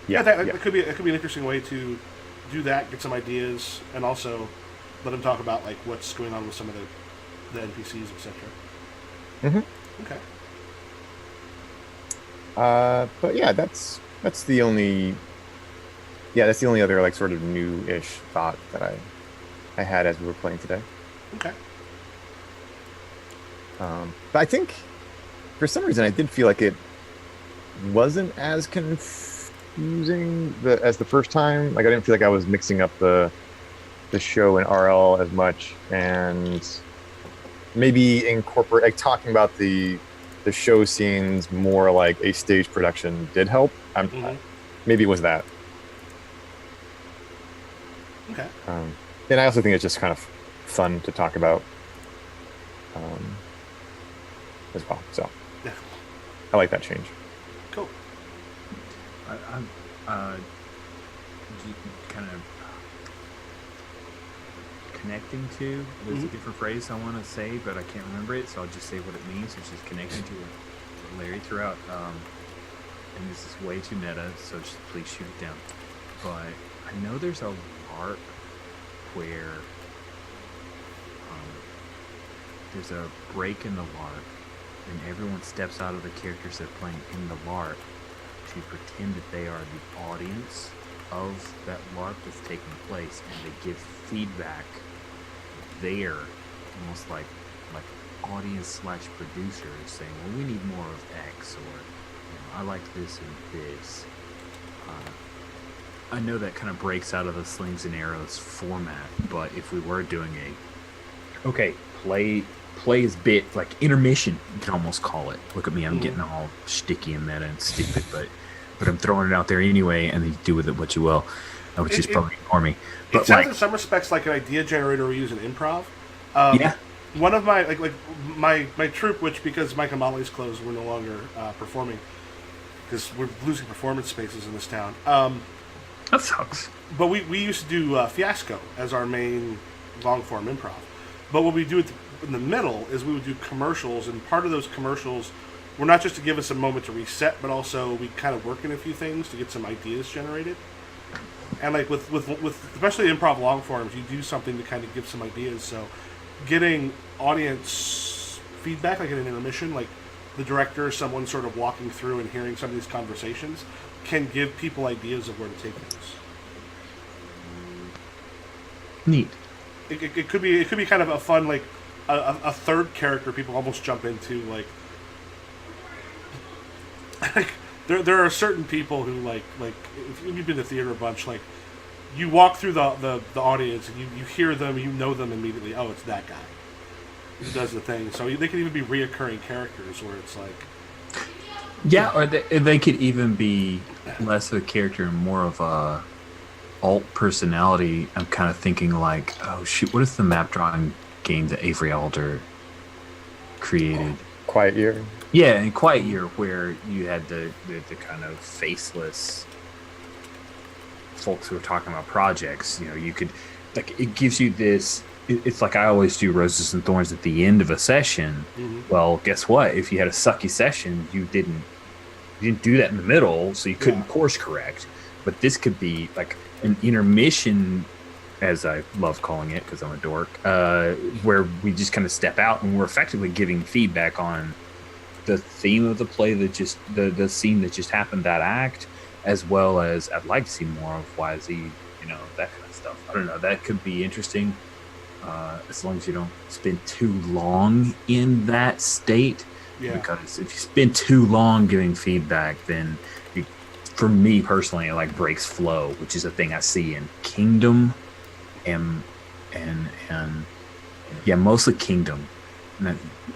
Yeah, It could be an interesting way to do that, get some ideas, and also let them talk about like what's going on with some of the NPCs, etc. Mm-hmm. Okay. But yeah, that's the only other like sort of new-ish thought that I had as we were playing today. Okay. But I think for some reason I did feel like it wasn't as confusing as the first time. Like I didn't feel like I was mixing up the show and RL as much, and maybe incorporate like talking about the show scenes more like a stage production did help. Maybe it was that. Okay. And I also think it's just kind of fun to talk about as well. So Yeah. I like that change. Cool. I'm kind of connecting to. There's a different phrase I want to say, but I can't remember it, so I'll just say what it means, which is connecting to what Larry threw out. And this is way too meta, so just please shoot it down. But I know there's a LARP where there's a break in the LARP, and everyone steps out of the characters they're playing in the LARP to pretend that they are the audience of that LARP that's taking place, and they give feedback there, almost like audience slash producers saying, well, we need more of X, or I like this and this. I know that kind of breaks out of the Slings and Arrows format, but if we were doing play is bit like intermission, you can almost call it. Look at me, I'm getting all sticky and meta and stupid, but I'm throwing it out there anyway, and then you do with it what you will, which is probably ignore me. But it sounds in some respects like an idea generator we use in improv. Yeah. One of my my troupe, which because Mike and Molly's closed, we're no longer performing because we're losing performance spaces in this town. That sucks. But we used to do Fiasco as our main long form improv. But what we do in the middle is we would do commercials, and part of those commercials were not just to give us a moment to reset, but also we kind of work in a few things to get some ideas generated. And like with especially improv long forms, you do something to kind of give some ideas. So getting audience feedback, like in an intermission, like the director or someone sort of walking through and hearing some of these conversations, can give people ideas of where to take things. Neat. It could be kind of a fun, like a third character people almost jump into, like there are certain people who like if you've been to theater a bunch, like you walk through the audience and you hear them, you know them immediately. Oh, it's that guy who does the thing. So they can even be reoccurring characters where it's like, yeah, or they could even be less of a character and more of a alt personality. I'm kind of thinking like, oh shoot, what is the map drawing game that Avery Alder created? Quiet Year. Yeah, in Quiet Year, where you had the kind of faceless folks who were talking about projects. You know, you could, like, it gives you this. It's like I always do roses and thorns at the end of a session. Well, guess what? If you had a sucky session, you didn't do that in the middle, so you couldn't course correct. But this could be like an intermission, as I love calling it because I'm a dork, where we just kind of step out and we're effectively giving feedback on the theme of the play that just the scene that just happened, that act, as well as I'd like to see more of YZ, you know, that kind of stuff. I don't know, that could be interesting, as long as you don't spend too long in that state. Because if you spend too long giving feedback, then for me personally, it like breaks flow, which is a thing I see in Kingdom and yeah, mostly Kingdom.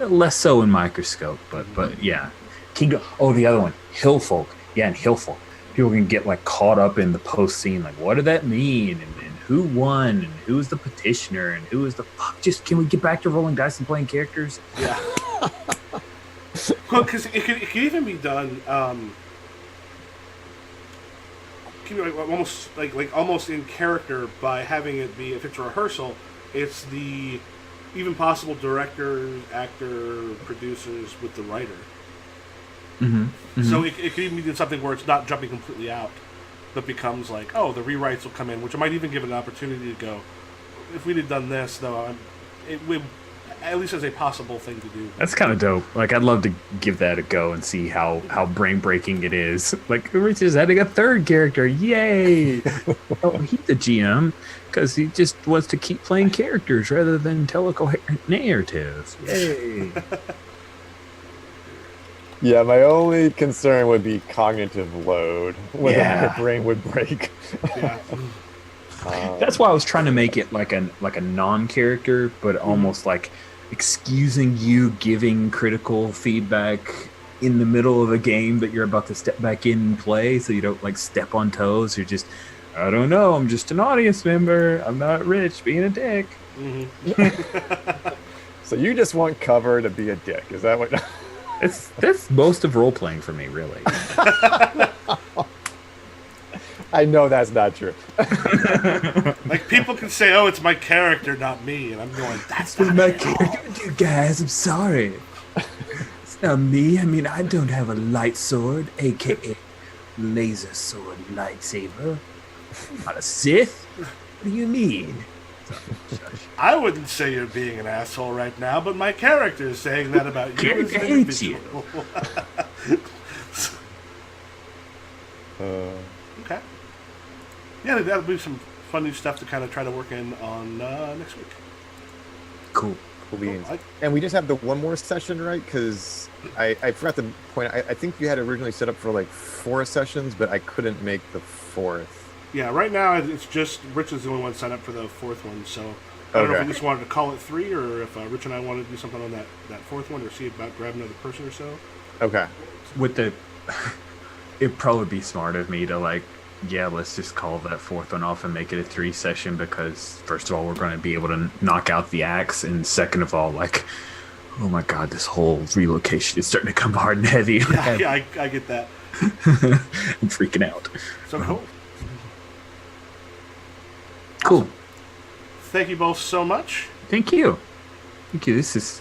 Less so in Microscope, but yeah, Kingdom. Oh, the other one, Hillfolk. Yeah, in Hillfolk, people can get like caught up in the post scene, like what did that mean, and who won, and who was the petitioner, and who was the fuck. Just can we get back to rolling dice and playing characters? Yeah. Well, because it could even be done. Almost in character by having it be, if it's a rehearsal, it's the even possible director, actor, producers with the writer. So it could even be something where it's not jumping completely out, but becomes like, oh, the rewrites will come in, which might even give it an opportunity to go, if we'd have done this, though, it would, at least as a possible thing to do. That's kind of dope. Like, I'd love to give that a go and see how brain breaking it is. Like, Rich is adding a third character. Yay! Oh, he's the GM because he just wants to keep playing characters rather than tell a coherent narrative. Yay! Yeah, my only concern would be cognitive load, whether my Yeah. brain would break. Yeah. That's why I was trying to make it like a non-character, but almost like excusing you giving critical feedback in the middle of a game that you're about to step back in and play, so you don't like step on toes. You're just, I don't know, I'm just an audience member. I'm not rich, being a dick. So you just want cover to be a dick? Is that what? That's most of role playing for me, really. I know that's not true. Like, people can say, "Oh, it's my character, not me," and I'm going, "That's It's not my me at all." character, guys. I'm sorry. It's not me. I mean, I don't have a light sword, aka laser sword lightsaber. I'm not a Sith. What do you mean? I wouldn't say you're being an asshole right now, but my character is saying that about you as Character an hates you. individual. Okay. Yeah, that'll be some fun new stuff to kind of try to work in on next week. Cool. Cool beans. I- And we just have the one more session, right? Because I forgot to point. I think you had originally set up for like 4 sessions, but I couldn't make the 4th. Yeah, right now it's just Rich is the only one signed up for the 4th one, so I don't know if Okay. we just wanted to call it 3 or if Rich and I wanted to do something on that 4th one or see about grabbing another person or so. Okay. With the, it'd probably be smart of me to like, yeah, let's just call that 4th one off and make it a 3 session because first of all, we're going to be able to knock out the axe, and second of all, like, oh my god, this whole relocation is starting to come hard and heavy. Yeah, I get that. I'm freaking out. So cool. Cool. Thank you both so much. Thank you. Thank you. This is